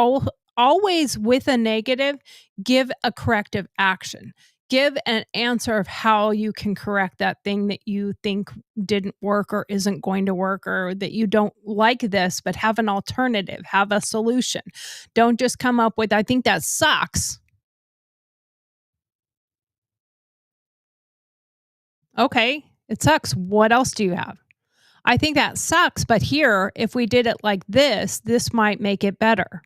always with a negative, give a corrective action. Give an answer of how you can correct that thing that you think didn't work or isn't going to work, or that you don't like this, but have an alternative, have a solution. Don't just come up with, I think that sucks. Okay, it sucks. What else do you have? I think that sucks, but here, if we did it like this might make it better.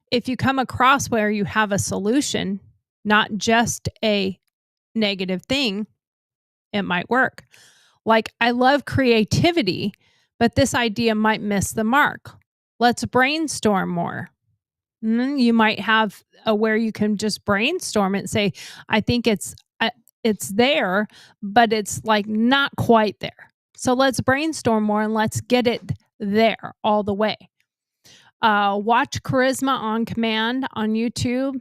If you come across where you have a solution, not just a negative thing, it might work. Like, I love creativity, but this idea might miss the mark. Let's brainstorm more. You might have where you can just brainstorm it and say, I think it's there, but it's like not quite there. So let's brainstorm more and let's get it there all the way. Watch Charisma on Command on YouTube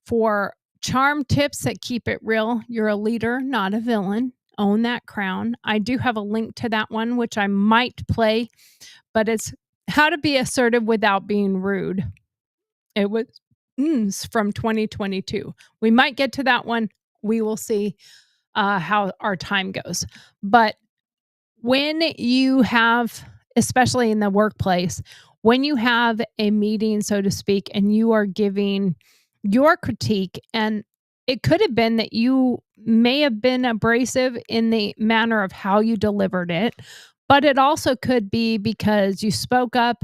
for charm tips that keep it real. You're a leader, not a villain. Own that crown. I do have a link to that one, which I might play, but it's how to be assertive without being rude. It was from 2022. We might get to that one. We will see how our time goes. But when you have, especially in the workplace, when you have a meeting, so to speak, and you are giving your critique, and it could have been that you may have been abrasive in the manner of how you delivered it, but it also could be because you spoke up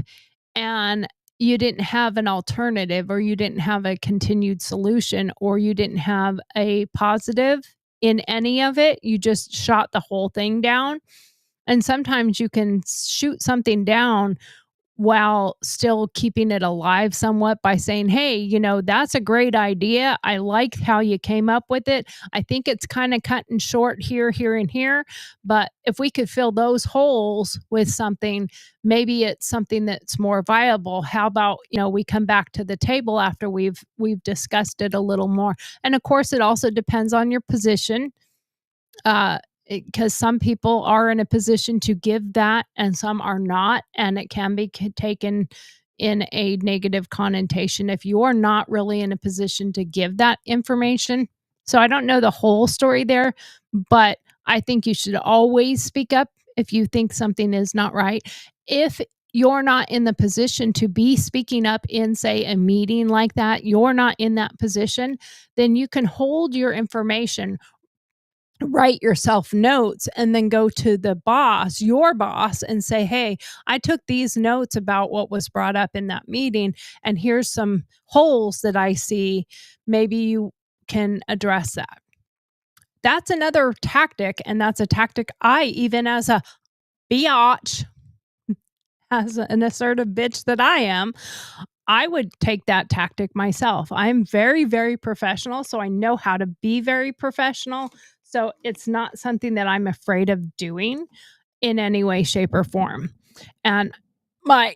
and you didn't have an alternative, or you didn't have a continued solution, or you didn't have a positive in any of it. You just shot the whole thing down. And sometimes you can shoot something down while still keeping it alive somewhat by saying, hey, that's a great idea. I like how you came up with it. I think it's kind of cutting short here, here, and here. But if we could fill those holes with something, maybe it's something that's more viable. How about, we come back to the table after we've discussed it a little more. And of course, it also depends on your position. Because some people are in a position to give that and some are not, and it can be taken in a negative connotation if you're not really in a position to give that information. So I don't know the whole story there, but I think you should always speak up if you think something is not right. If you're not in the position to be speaking up in, say, a meeting like that, you're not in that position, then you can hold your information, write yourself notes, and then go to the boss, your boss, and say, hey, I took these notes about what was brought up in that meeting, and here's some holes that I see. Maybe you can address that. That's another tactic, and that's a tactic I, even as a BeeYotch, as an assertive bitch that I am, I would take that tactic myself. I'm very, very professional, so I know how to be very professional. So it's not something that I'm afraid of doing in any way, shape, or form. And my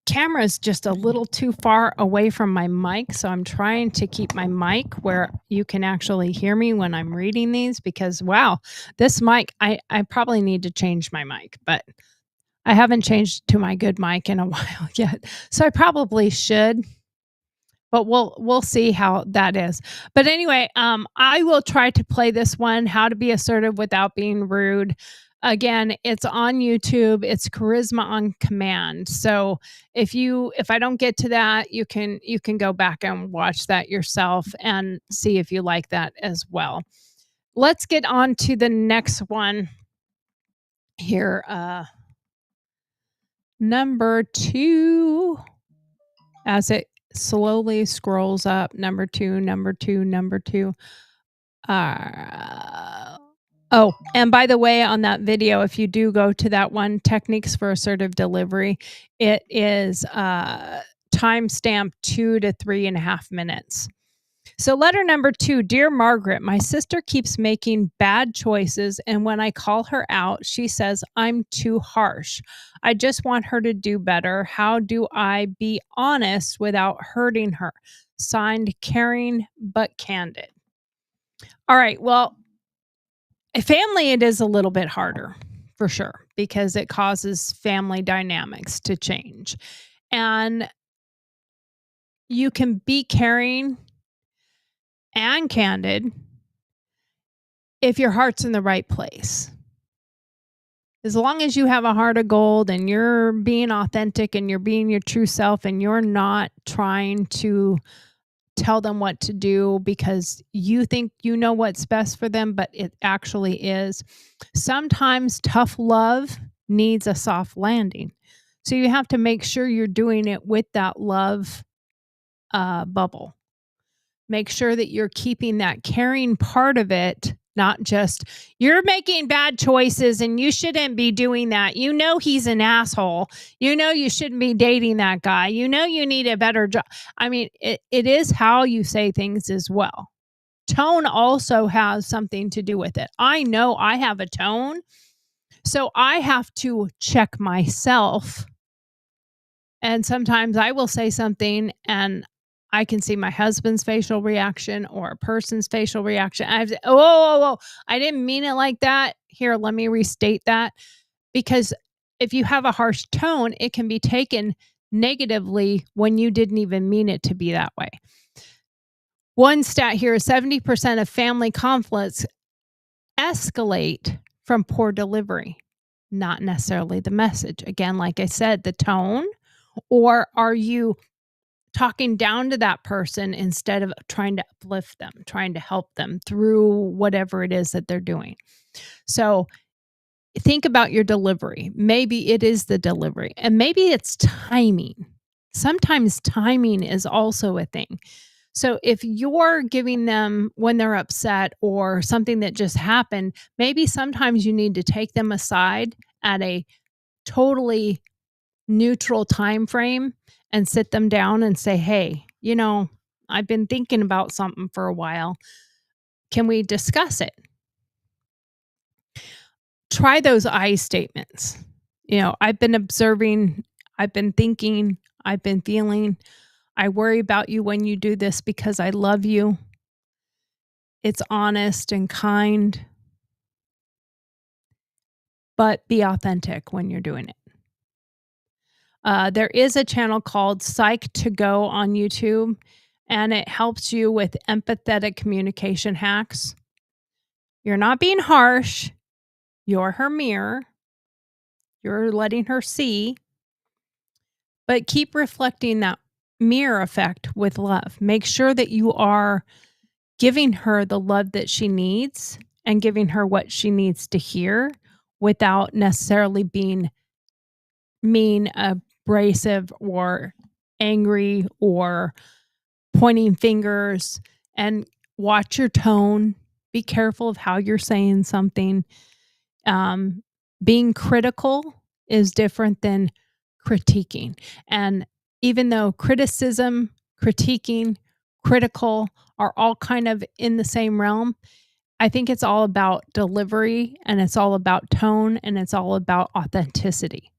camera is just a little too far away from my mic, so I'm trying to keep my mic where you can actually hear me when I'm reading these, because, wow, this mic, I probably need to change my mic, but I haven't changed to my good mic in a while yet. So I probably should, but we'll see how that is. But anyway, I will try to play this one, how to be assertive without being rude. Again, it's on YouTube. It's Charisma on Command. So if I don't get to that, you can go back and watch that yourself and see if you like that as well. Let's get on to the next one here. Number 2, as it slowly scrolls up, number 2. Oh, and by the way, on that video, if you do go to that one, Techniques for Assertive Delivery, it is timestamp 2 to 3.5 minutes. So letter number 2, Dear Margaret, my sister keeps making bad choices, and when I call her out, she says I'm too harsh. I just want her to do better. How do I be honest without hurting her? Signed, Caring but Candid. All right, well, a family, it is a little bit harder for sure, because it causes family dynamics to change. And you can be caring and candid if your heart's in the right place. As long as you have a heart of gold and you're being authentic and you're being your true self and you're not trying to tell them what to do because you think you know what's best for them, but it actually is. Sometimes tough love needs a soft landing. So you have to make sure you're doing it with that love bubble. Make sure that you're keeping that caring part of it, not just, you're making bad choices and you shouldn't be doing that. You know he's an asshole. You know you shouldn't be dating that guy. You know you need a better job. I mean, it is how you say things as well. Tone also has something to do with it. I know I have a tone, so I have to check myself And sometimes I will say something and I can see my husband's facial reaction or a person's facial reaction. I have to, oh, I didn't mean it like that. Here, let me restate that. Because if you have a harsh tone, it can be taken negatively when you didn't even mean it to be that way. One stat here is 70% of family conflicts escalate from poor delivery, not necessarily the message. Again, like I said, the tone, or are you talking down to that person instead of trying to uplift them, trying to help them through whatever it is that they're doing? So think about your delivery. Maybe it is the delivery, and maybe it's timing. Sometimes timing is also a thing. So if you're giving them when they're upset or something that just happened, maybe sometimes you need to take them aside at a totally neutral time frame and sit them down and say, "Hey, I've been thinking about something for a while. Can we discuss it?" Try those I statements. I've been observing, I've been thinking, I've been feeling. I worry about you when you do this because I love you. It's honest and kind, but be authentic when you're doing it. There is a channel called Psych to Go on YouTube, and it helps you with empathetic communication hacks. You're not being harsh. You're her mirror. You're letting her see, but keep reflecting that mirror effect with love. Make sure that you are giving her the love that she needs and giving her what she needs to hear without necessarily being mean, abrasive, or angry, or pointing fingers. And watch your tone. Be careful of how you're saying something. Being critical is different than critiquing. And even though criticism, critiquing, critical are all kind of in the same realm, I think it's all about delivery, and it's all about tone, and it's all about authenticity.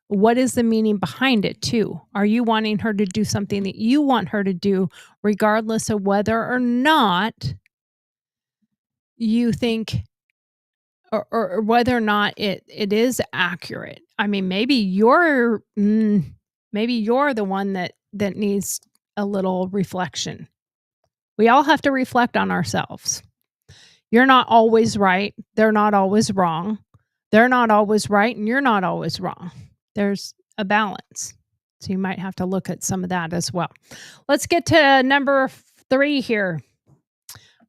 What is the meaning behind it too? Are you wanting her to do something that you want her to do, regardless of whether or not you think or whether or not it is accurate? I mean, maybe you're the one that needs a little reflection. We all have to reflect on ourselves. You're not always right. They're not always wrong. They're not always right, and you're not always wrong. There's a balance. So you might have to look at some of that as well. Let's get to number 3 here.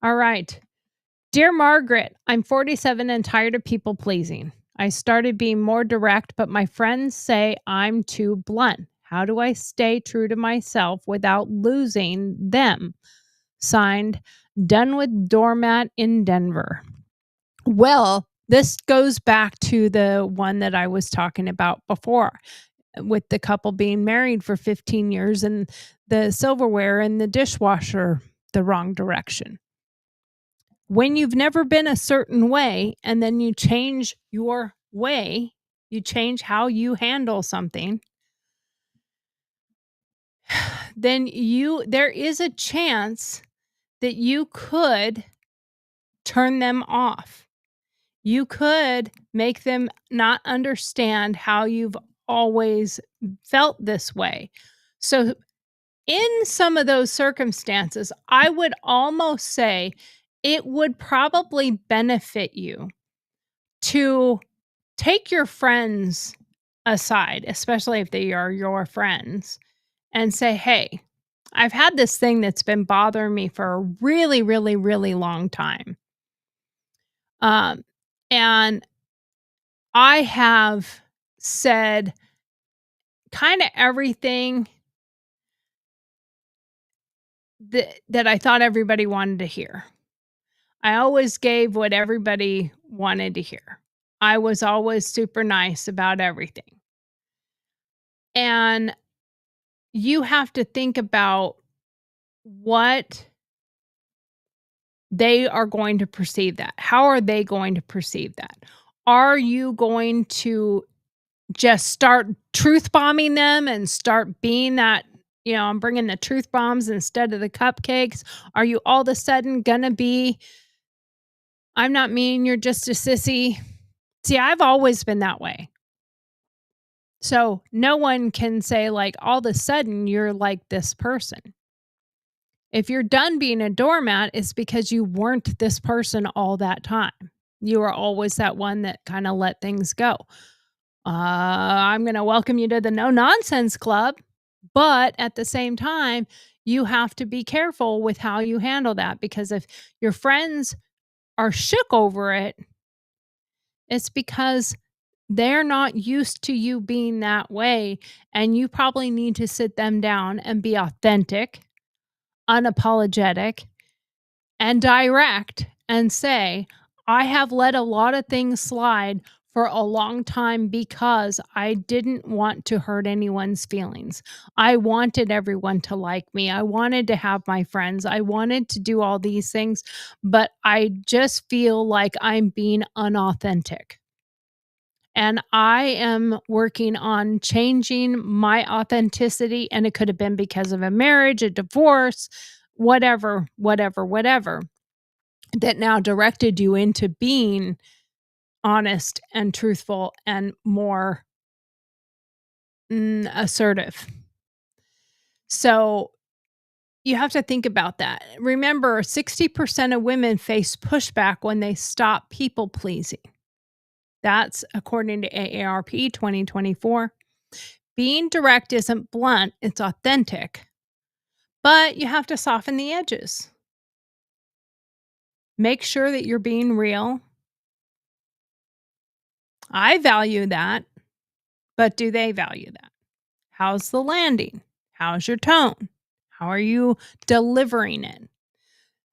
All right. Dear Margaret, I'm 47 and tired of people pleasing. I started being more direct, but my friends say I'm too blunt. How do I stay true to myself without losing them? Signed, Done with Doormat in Denver. Well, this goes back to the one that I was talking about before, with the couple being married for 15 years and the silverware and the dishwasher the wrong direction. When you've never been a certain way and then you change your way, you change how you handle something, then there is a chance that you could turn them off. You could make them not understand how you've always felt this way. So in some of those circumstances, I would almost say it would probably benefit you to take your friends aside, especially if they are your friends, and say, "Hey, I've had this thing that's been bothering me for a really, really, really long time. And I have said kind of everything that I thought everybody wanted to hear. I always gave what everybody wanted to hear. I was always super nice about everything." And you have to think about what they are going to perceive that. How are they going to perceive that? Are you going to just start truth bombing them and start being that, I'm bringing the truth bombs instead of the cupcakes? Are you all of a sudden gonna be, I'm not mean, you're just a sissy? See, I've always been that way. So no one can say, like, all of a sudden you're like this person. If you're done being a doormat, it's because you weren't this person all that time. You were always that one that kind of let things go. I'm going to welcome you to the no nonsense club. But at the same time, you have to be careful with how you handle that, because if your friends are shook over it, it's because they're not used to you being that way. And you probably need to sit them down and be authentic, unapologetic, and direct and say, I have let a lot of things slide for a long time because I didn't want to hurt anyone's feelings. I wanted everyone to like me. I wanted to have my friends. I wanted to do all these things, but I just feel like I'm being unauthentic. And I am working on changing my authenticity. And it could have been because of a marriage, a divorce, whatever, that now directed you into being honest and truthful and more assertive. So you have to think about that. Remember, 60% of women face pushback when they stop people pleasing. That's according to AARP 2024. Being direct isn't blunt, it's authentic. But you have to soften the edges. Make sure that you're being real. I value that, but do they value that? How's the landing? How's your tone? How are you delivering it?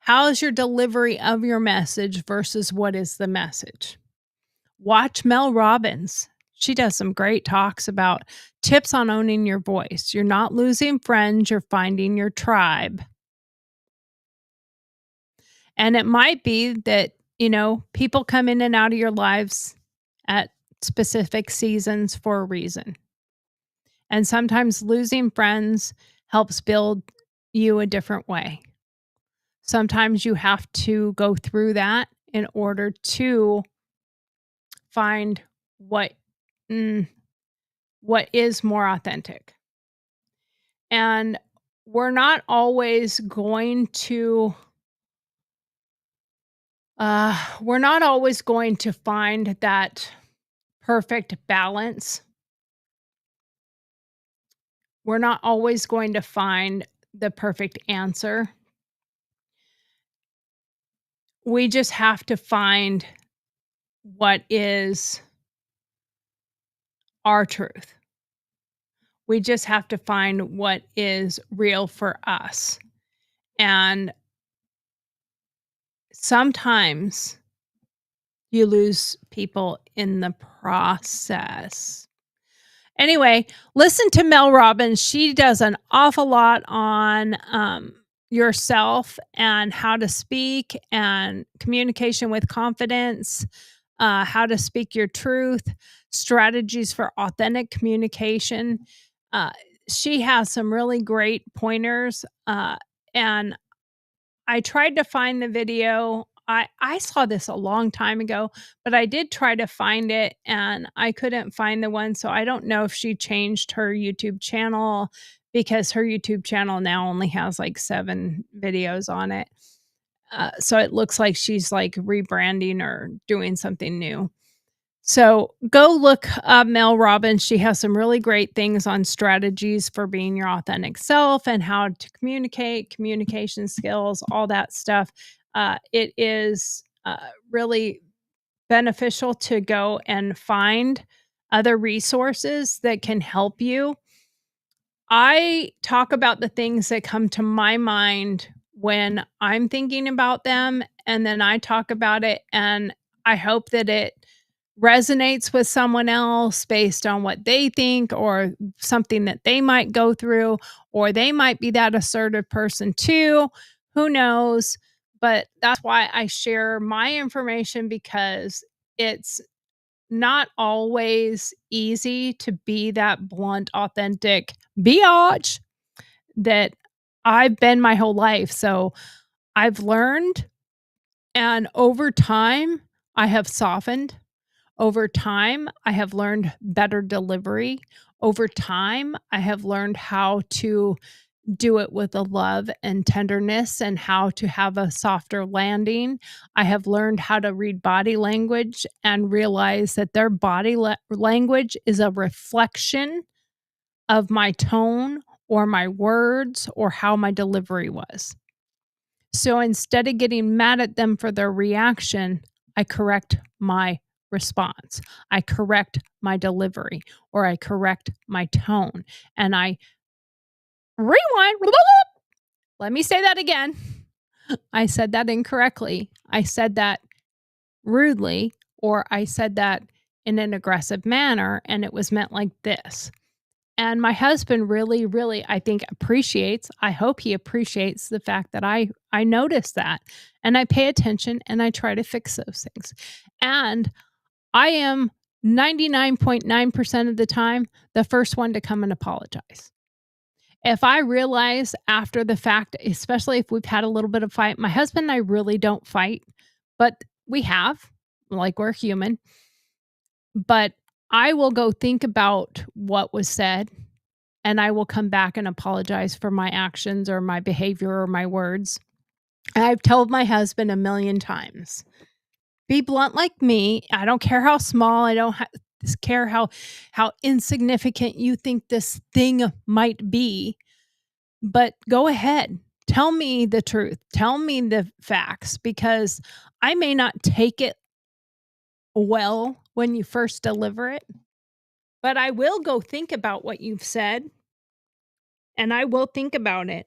How's your delivery of your message versus what is the message? Watch Mel Robbins. She does some great talks about tips on owning your voice. You're not losing friends, you're finding your tribe. And it might be that, people come in and out of your lives at specific seasons for a reason. And sometimes losing friends helps build you a different way. Sometimes you have to go through that in order to find what is more authentic. And we're not always going to find that perfect balance. We're not always going to find the perfect answer. We just have to find what is our truth. We just have to find what is real for us. And sometimes you lose people in the process. Anyway, listen to Mel Robbins. She does an awful lot on yourself and how to speak and communication with confidence, how to speak your truth, strategies for authentic communication. She has some really great pointers. And I tried to find the video. I saw this a long time ago, but I did try to find it and I couldn't find the one. So I don't know if she changed her YouTube channel, because her YouTube channel now only has like 7 videos on it. So it looks like she's like rebranding or doing something new. So go look up Mel Robbins. She has some really great things on strategies for being your authentic self and how to communicate, communication skills, all that stuff. It is really beneficial to go and find other resources that can help you. I talk about the things that come to my mind when I'm thinking about them, and then I talk about it, and I hope that it resonates with someone else based on what they think or something that they might go through, or they might be that assertive person too. Who knows? But that's why I share my information, because it's not always easy to be that blunt, authentic BeeYotch that I've been my whole life. So I've learned, and over time, I have softened. Over time, I have learned better delivery. Over time, I have learned how to do it with a love and tenderness and how to have a softer landing. I have learned how to read body language and realize that their body language is a reflection of my tone or my words or how my delivery was. So instead of getting mad at them for their reaction, I correct my response. I correct my delivery, or I correct my tone, and I rewind. Let me say that again. I said that incorrectly. I said that rudely, or I said that in an aggressive manner, and it was meant like this. And my husband really, really, I think, appreciates, I hope he appreciates the fact that I notice that, and I pay attention, and I try to fix those things. And I am 99.9% of the time the first one to come and apologize. If I realize after the fact, especially if we've had a little bit of fight, my husband and I really don't fight, but we have, like, we're human. But I will go think about what was said, and I will come back and apologize for my actions or my behavior or my words. I've told my husband a million times, be blunt like me. I don't care how small. I don't care how insignificant you think this thing might be. But go ahead. Tell me the truth. Tell me the facts, because I may not take it well when you first deliver it, but I will go think about what you've said, and I will think about it.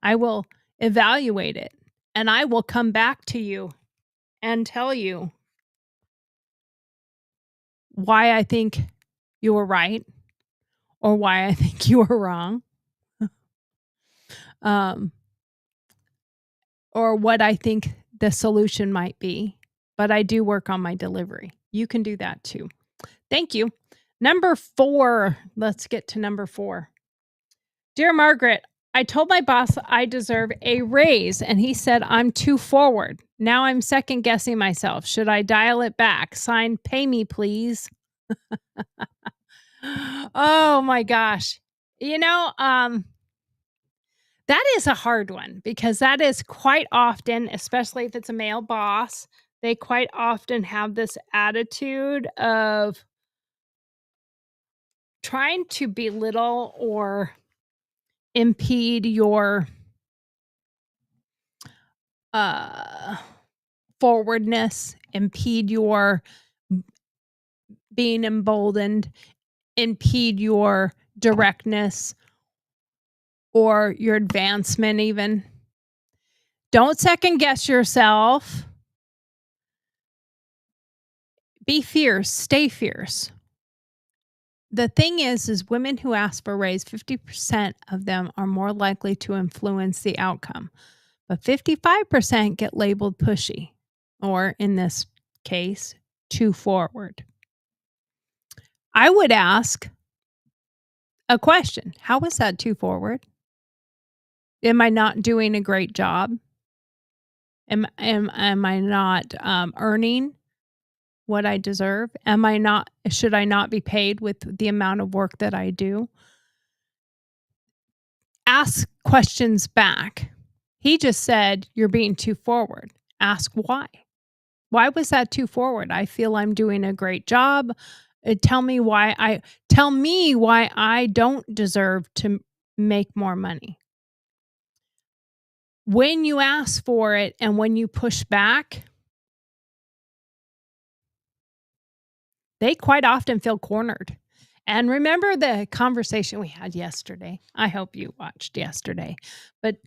I will evaluate it, and I will come back to you and tell you why I think you were right or why I think you were wrong. Or what I think the solution might be. But I do work on my delivery. You can do that too. Thank you. Number 4. Let's get to number 4. Dear Margaret, I told my boss I deserve a raise, and he said I'm too forward. Now I'm second guessing myself. Should I dial it back? Signed, pay me, please. Oh my gosh. That is a hard one, because that is quite often, especially if it's a male boss, they quite often have this attitude of trying to belittle or impede your forwardness, impede your being emboldened, impede your directness or your advancement even. Don't second guess yourself. Be fierce. Stay fierce. The thing is women who ask for a raise, 50% of them are more likely to influence the outcome. But 55% get labeled pushy, or in this case, too forward. I would ask a question. How is that too forward? Am I not doing a great job? Am I not earning what I deserve? Should I not be paid with the amount of work that I do? Ask questions back. He just said, you're being too forward. Ask why. Why was that too forward? I feel I'm doing a great job. Tell me why I don't deserve to make more money. When you ask for it and when you push back, they quite often feel cornered. And remember the conversation we had yesterday. I hope you watched yesterday. But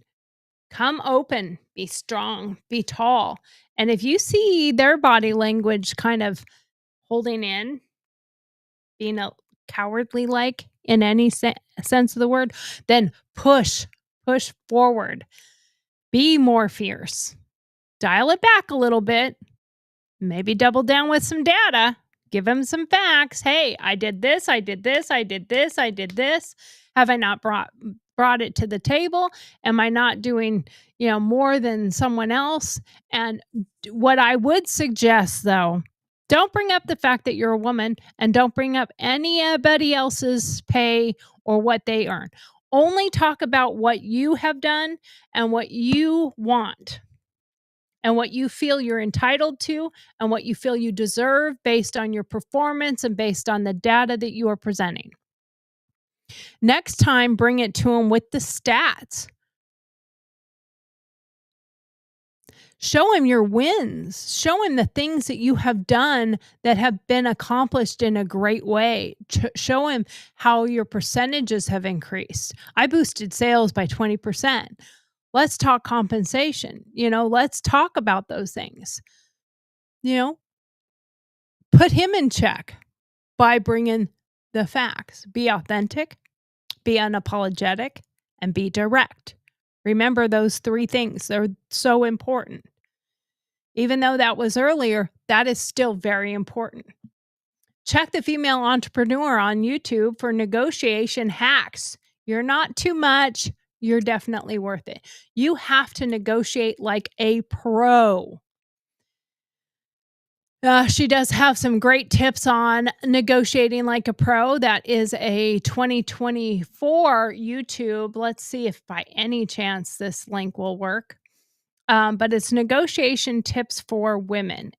come open, be strong, be tall. And if you see their body language kind of holding in, being a cowardly like in any sense of the word, then push forward. Be more fierce. Dial it back a little bit. Maybe double down with some data. Give them some facts. Hey, I did this, I did this, I did this, I did this. Have I not brought it to the table? Am I not doing, more than someone else? And what I would suggest though, don't bring up the fact that you're a woman, and don't bring up anybody else's pay or what they earn. Only talk about what you have done and what you want and what you feel you're entitled to and what you feel you deserve based on your performance and based on the data that you are presenting. Next time, bring it to them with the stats. Show him your wins. Show him the things that you have done that have been accomplished in a great way. Show him how your percentages have increased. I boosted sales by 20%. Let's talk compensation. Let's talk about those things. Put him in check by bringing the facts. Be authentic, be unapologetic, and be direct. Remember those 3 things. They're so important. Even though that was earlier, that is still very important. Check the Female Entrepreneur on YouTube for negotiation hacks. You're not too much. You're definitely worth it. You have to negotiate like a pro. She does have some great tips on negotiating like a pro. That is a 2024 YouTube. Let's see if by any chance this link will work. But it's negotiation tips for women,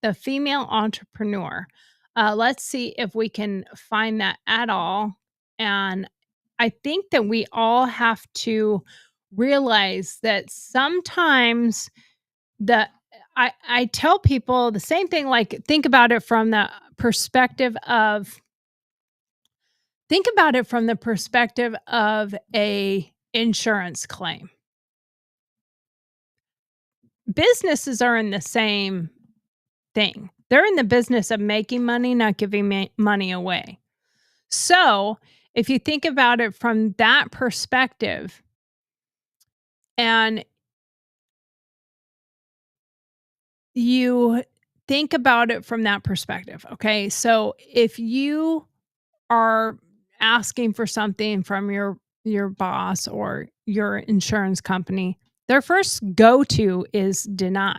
the female entrepreneur. Let's see if we can find that at all. And I think that we all have to realize that sometimes I tell people the same thing, like think about it from the perspective of a insurance claim. Businesses are in the same thing. They're in the business of making money, not giving money away. So if you think about it from that perspective, and you think about it from that perspective, okay? So if you are asking for something from your boss or your insurance company, their first go-to is deny.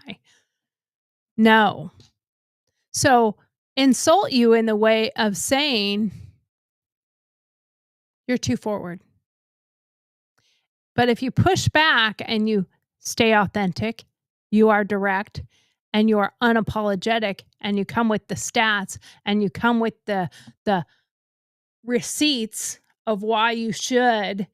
No. So insult you in the way of saying you're too forward. But if you push back and you stay authentic, you are direct, and you are unapologetic, and you come with the stats, and you come with the receipts of why you should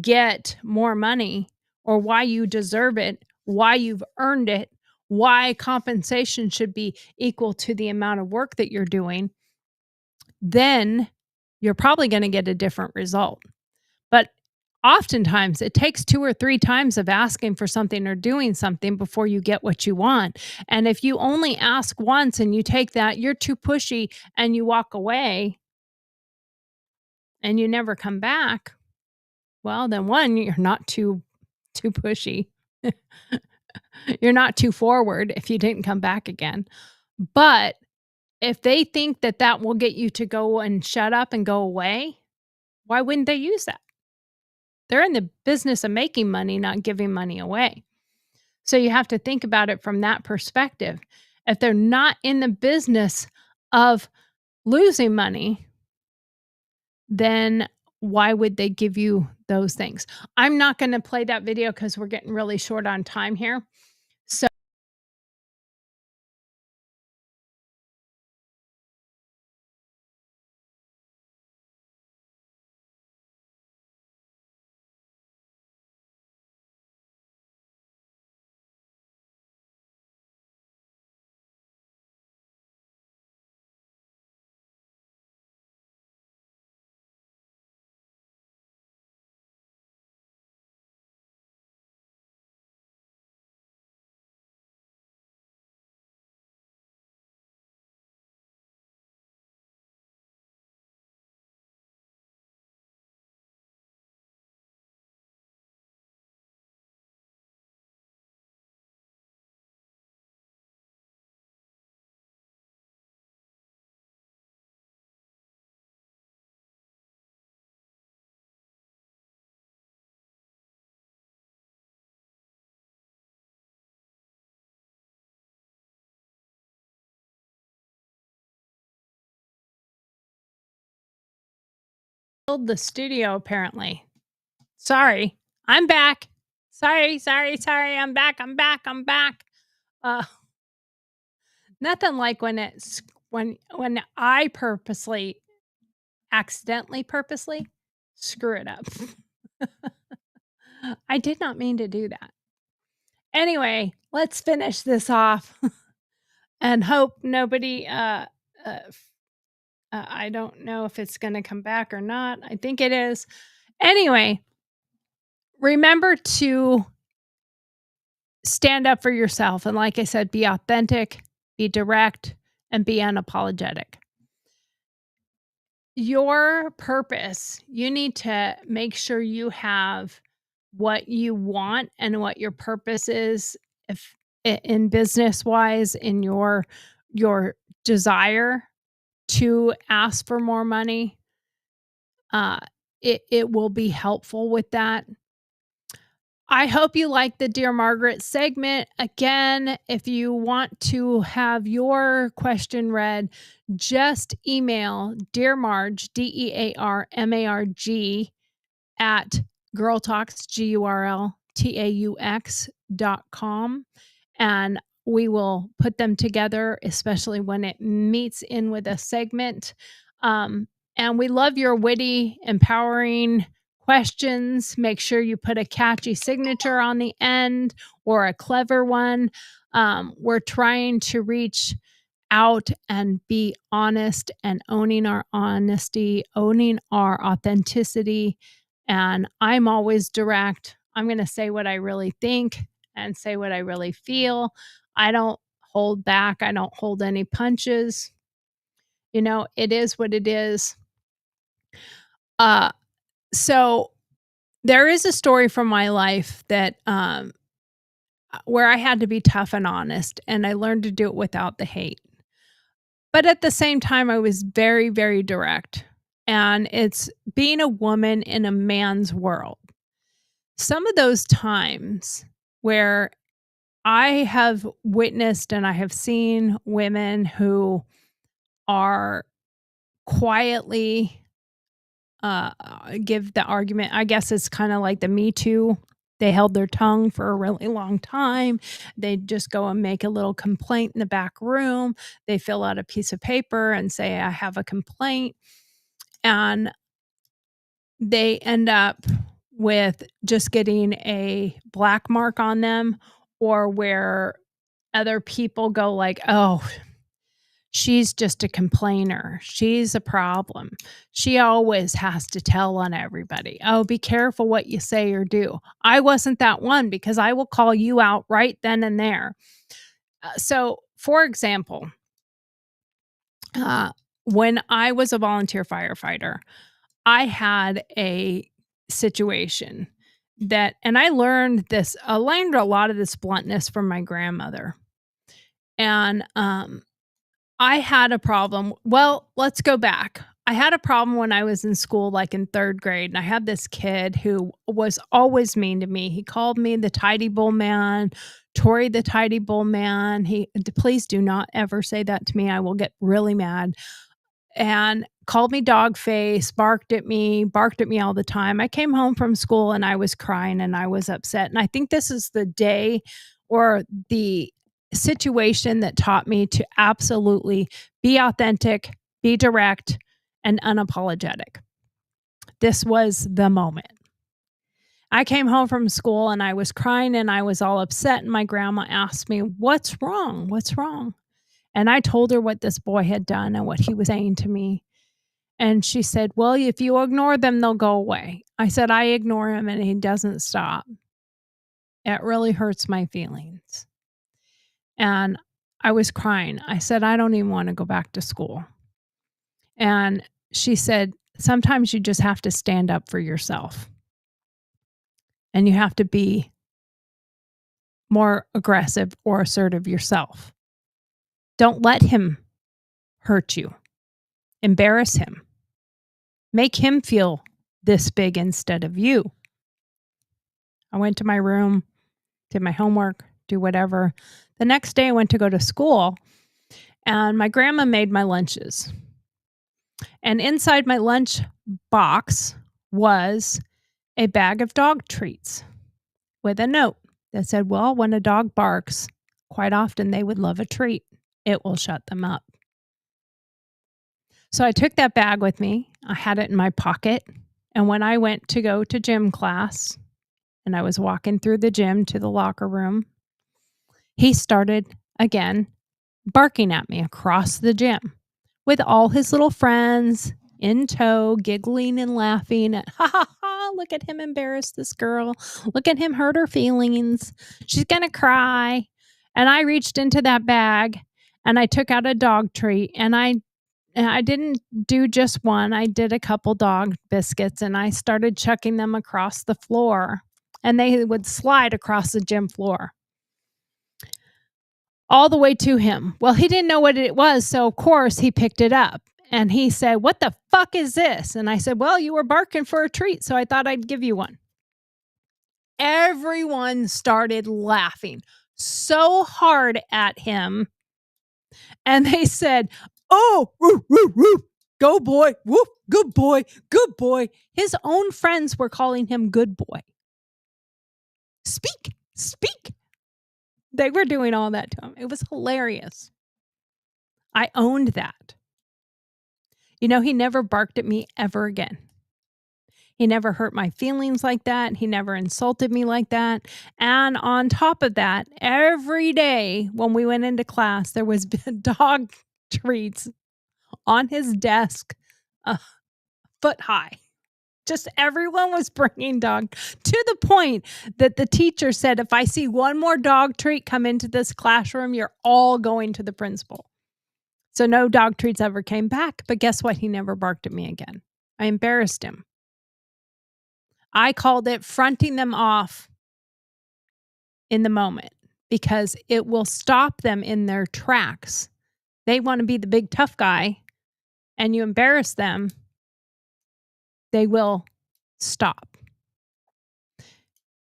get more money or why you deserve it, why you've earned it, why compensation should be equal to the amount of work that you're doing, then you're probably going to get a different result. But oftentimes it takes 2 or 3 times of asking for something or doing something before you get what you want. And if you only ask once and you take that, you're too pushy, and you walk away and you never come back, well, then one, you're not too pushy. You're not too forward if you didn't come back again. But if they think that that will get you to go and shut up and go away, why wouldn't they use that? They're in the business of making money, not giving money away. So you have to think about it from that perspective. If they're not in the business of losing money, then why would they give you those things? I'm not going to play that video because we're getting really short on time here. So Filled the studio apparently. Sorry, I'm back. Sorry. I'm back. Uh, nothing like when I purposely screw it up. I did not mean to do that. Anyway, let's finish this off and hope nobody. I don't know if it's going to come back or not. I think it is. Anyway, remember to stand up for yourself. And like I said, be authentic, be direct, and be unapologetic. Your purpose, you need to make sure you have what you want and what your purpose is, if in business wise, in your desire to ask for more money. It will be helpful with that. I hope you like the Dear Margaret segment. Again, if you want to have your question read, just email Dear Marge, DearMarg at GurlTauX, GurlTauX.com. And we will put them together, especially when it meets in with a segment. And we love your witty, empowering questions. Make sure you put a catchy signature on the end or a clever one. We're trying to reach out and be honest and owning our honesty, owning our authenticity. And I'm always direct. I'm going to say what I really think and say what I really feel. I don't hold back. I don't hold any punches. It is what it is. So there is a story from my life that where I had to be tough and honest, and I learned to do it without the hate. But at the same time, I was very, very direct. And it's being a woman in a man's world. Some of those times where I have witnessed and I have seen women who are quietly give the argument. I guess it's kind of like the Me Too. They held their tongue for a really long time. They just go and make a little complaint in the back room. They fill out a piece of paper and say, I have a complaint. And they end up with just getting a black mark on them, or where other people go like, oh, she's just a complainer. She's a problem. She always has to tell on everybody. Oh, be careful what you say or do. I wasn't that one, because I will call you out right then and there. So, for example, when I was a volunteer firefighter, I had a situation and I learned a lot of this bluntness from my grandmother. And I had a problem. Well, let's go back. I had a problem when I was in school, like in 3rd grade, and I had this kid who was always mean to me. He called me the tidy bull man, Tori the tidy bull man. Please do not ever say that to me. I will get really mad. And called me dog face, barked at me all the time. I came home from school and I was crying and I was upset. And I think this is the day or the situation that taught me to absolutely be authentic, be direct, and unapologetic. This was the moment. I came home from school and I was crying and I was all upset. And my grandma asked me, "What's wrong? What's wrong?" And I told her what this boy had done and what he was saying to me. And she said, "Well, if you ignore them, they'll go away." I said, "I ignore him and he doesn't stop. It really hurts my feelings." And I was crying. I said, "I don't even want to go back to school." And she said, "Sometimes you just have to stand up for yourself. And you have to be more aggressive or assertive yourself. Don't let him hurt you. Embarrass him. Make him feel this big instead of you." I went to my room, did my homework, do whatever. The next day I went to go to school and my grandma made my lunches. And inside my lunch box was a bag of dog treats with a note that said, well, when a dog barks, quite often they would love a treat. It will shut them up. So I took that bag with me. I had it in my pocket. And when I went to go to gym class and I was walking through the gym to the locker room, he started again barking at me across the gym with all his little friends in tow, giggling and laughing at, ha ha ha, look at him embarrass this girl. Look at him hurt her feelings. She's going to cry. And I reached into that bag and I took out a dog treat and I didn't do just one. I did a couple dog biscuits and I started chucking them across the floor and they would slide across the gym floor all the way to him. Well, he didn't know what it was. So of course he picked it up and he said, what the fuck is this? And I said, well, you were barking for a treat. So I thought I'd give you one. Everyone started laughing so hard at him. And they said, oh, woo, woo, woo. Go boy, whoop, good boy, good boy. His own friends were calling him good boy. Speak, speak. They were doing all that to him. It was hilarious. I owned that. You know, he never barked at me ever again. He never hurt my feelings like that. He never insulted me like that. And on top of that, every day when we went into class, there was dog treats on his desk, a foot high. Just everyone was bringing dog to the point that the teacher said, if I see one more dog treat come into this classroom, you're all going to the principal. So no dog treats ever came back. But guess what? He never barked at me again. I embarrassed him. I called it fronting them off in the moment because it will stop them in their tracks. They want to be the big tough guy and you embarrass them, they will stop.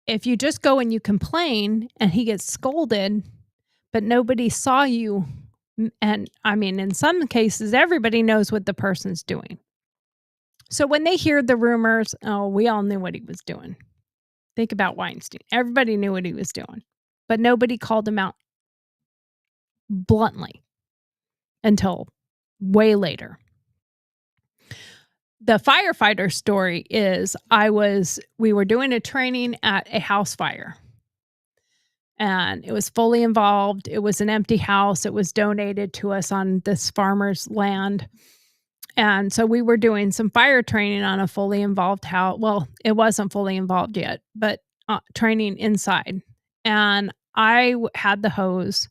If you just go and you complain and he gets scolded, but nobody saw you, and I mean, in some cases, everybody knows what the person's doing. So when they hear the rumors, oh, we all knew what he was doing. Think about Weinstein. Everybody knew what he was doing, but nobody called him out bluntly until way later. The firefighter story is we were doing a training at a house fire and it was fully involved. It was an empty house. It was donated to us on this farmer's land. And so we were doing some fire training on a fully involved house. Well, it wasn't fully involved yet, but training inside. And I had the hose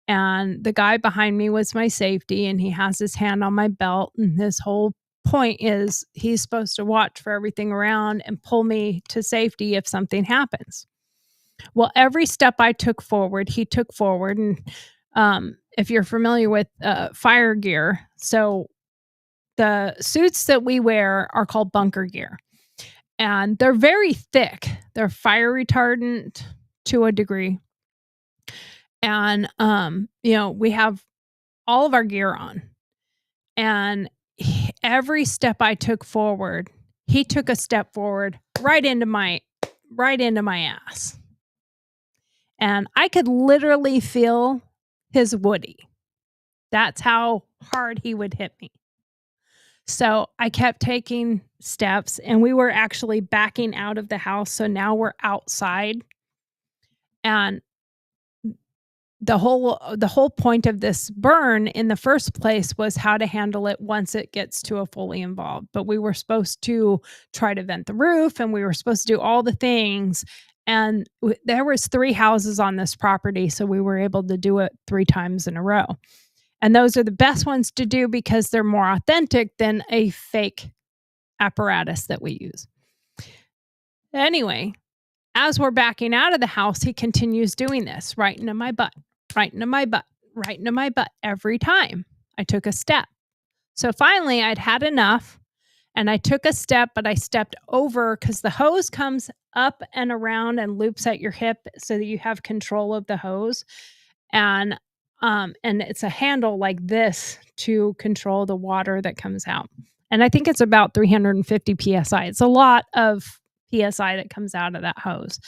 and the guy behind me was my safety and he has his hand on my belt. And his whole point is he's supposed to watch for everything around and pull me to safety if something happens. Well, every step I took forward, he took forward. And if you're familiar with fire gear, so the suits that we wear are called bunker gear. And they're very thick. They're fire retardant to a degree. And, we have all of our gear on. And every step I took forward, he took a step forward right into my ass. And I could literally feel his woody. That's how hard he would hit me. So I kept taking steps and we were actually backing out of the house. So now we're outside. And the whole point of this burn in the first place was how to handle it once it gets to a fully involved. But we were supposed to try to vent the roof and we were supposed to do all the things. And there was 3 houses on this property. So we were able to do it 3 times in a row. And those are the best ones to do because they're more authentic than a fake apparatus that we use. Anyway, as we're backing out of the house, he continues doing this right into my butt, right into my butt, right into my butt every time I took a step. So finally, I'd had enough and I took a step, but I stepped over because the hose comes up and around and loops at your hip so that you have control of the hose. And and it's a handle like this to control the water that comes out. And I think it's about 350 PSI. It's a lot of PSI that comes out of that hose.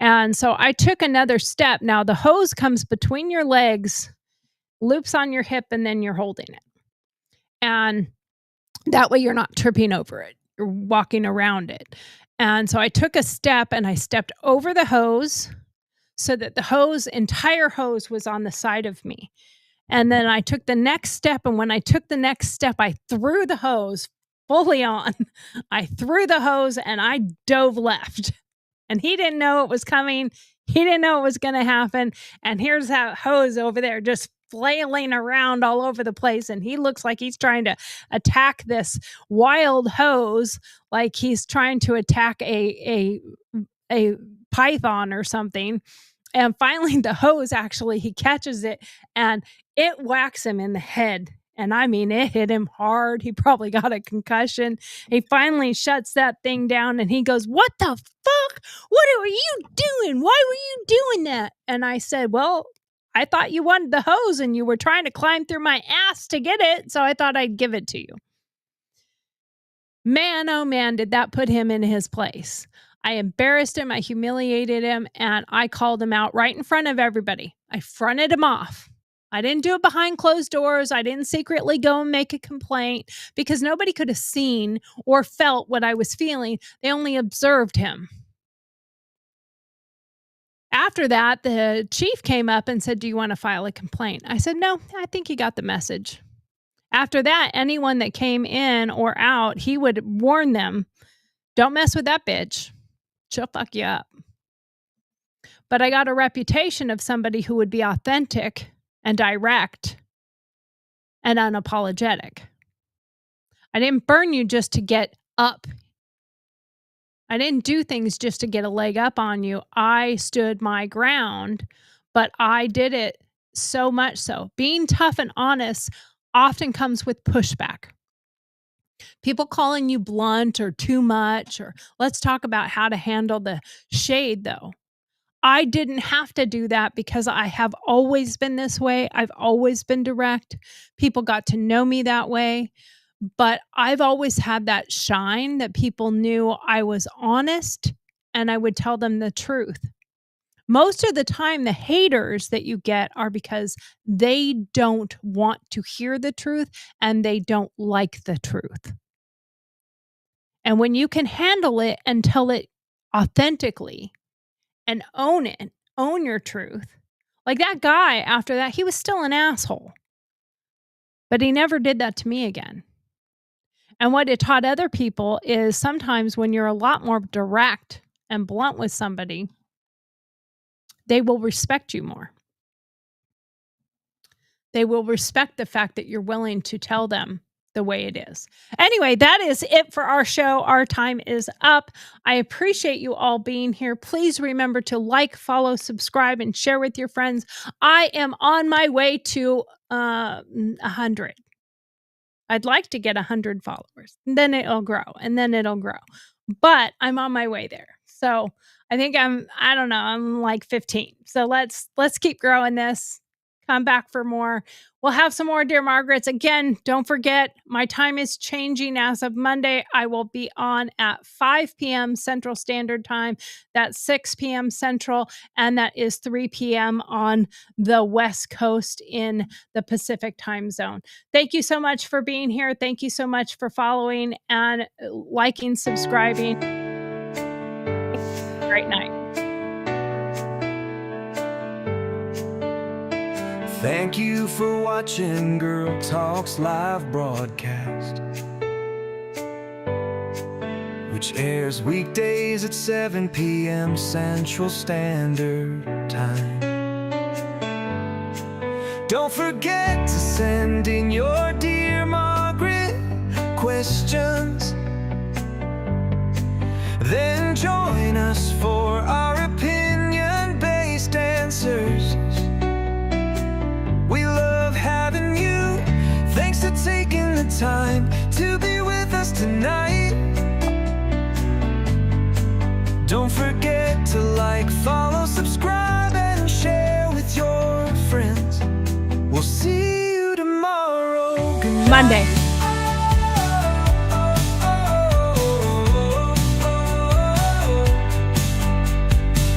And so I took another step. Now the hose comes between your legs, loops on your hip, and then you're holding it. And that way you're not tripping over it. You're walking around it. And so I took a step and I stepped over the hose so that the entire hose was on the side of me. And then I took the next step. And when I took the next step, I threw the hose fully on. I threw the hose and I dove left. And he didn't know it was coming. He didn't know it was going to happen. And here's that hose over there just flailing around all over the place. And he looks like he's trying to attack this wild hose, like he's trying to attack a python or something. And finally, the hose, actually, he catches it and it whacks him in the head. And I mean, it hit him hard. He probably got a concussion. He finally shuts that thing down and he goes, "What the fuck? What are you doing? Why were you doing that?" And I said, "Well, I thought you wanted the hose and you were trying to climb through my ass to get it. So I thought I'd give it to you." Man, oh man, did that put him in his place. I embarrassed him. I humiliated him and I called him out right in front of everybody. I fronted him off. I didn't do it behind closed doors. I didn't secretly go and make a complaint because nobody could have seen or felt what I was feeling. They only observed him. After that, the chief came up and said, "Do you want to file a complaint?" I said, "No, I think you got the message." After that, anyone that came in or out, he would warn them, "Don't mess with that bitch. She'll fuck you up." But I got a reputation of somebody who would be authentic and direct and unapologetic. I didn't burn you just to get up. I didn't do things just to get a leg up on you. I stood my ground, but I did it so much so. Being tough and honest often comes with pushback. People calling you blunt or too much, or let's talk about how to handle the shade though. I didn't have to do that because I have always been this way. I've always been direct. People got to know me that way. But I've always had that shine that people knew I was honest and I would tell them the truth. Most of the time, the haters that you get are because they don't want to hear the truth and they don't like the truth. And when you can handle it and tell it authentically and own it, own your truth. Like that guy, after that, he was still an asshole. But he never did that to me again. And what it taught other people is sometimes when you're a lot more direct and blunt with somebody, they will respect you more. They will respect the fact that you're willing to tell them the way it is. Anyway, that is it for our show. Our time is up. I appreciate you all being here. Please remember to like, follow, subscribe, and share with your friends. I am on my way to 100. I'd like to get 100 followers. And then it'll grow. And then it'll grow. But I'm on my way there. So I think I'm like 15. So let's keep growing this. Come back for more. We'll have some more Dear Margarets. Again, don't forget, my time is changing as of Monday. I will be on at 5 p.m. Central Standard Time. That's 6 p.m. Central, and that is 3 p.m. on the West Coast in the Pacific time zone. Thank you so much for being here. Thank you so much for following and liking, subscribing. Great night. Thank you for watching GurlTauX live broadcast, which airs weekdays at 7 p.m. Central Standard Time. Don't forget to send in your Dear Margaret questions. Then join us for our opinion-based answers. We love having you. Thanks for taking the time to be with us tonight. Don't forget to like, follow, subscribe, and share with your friends. see you tomorrow. Good night. Monday.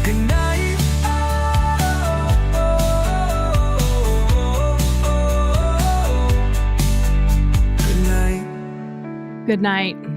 Good night. Good night. Good night.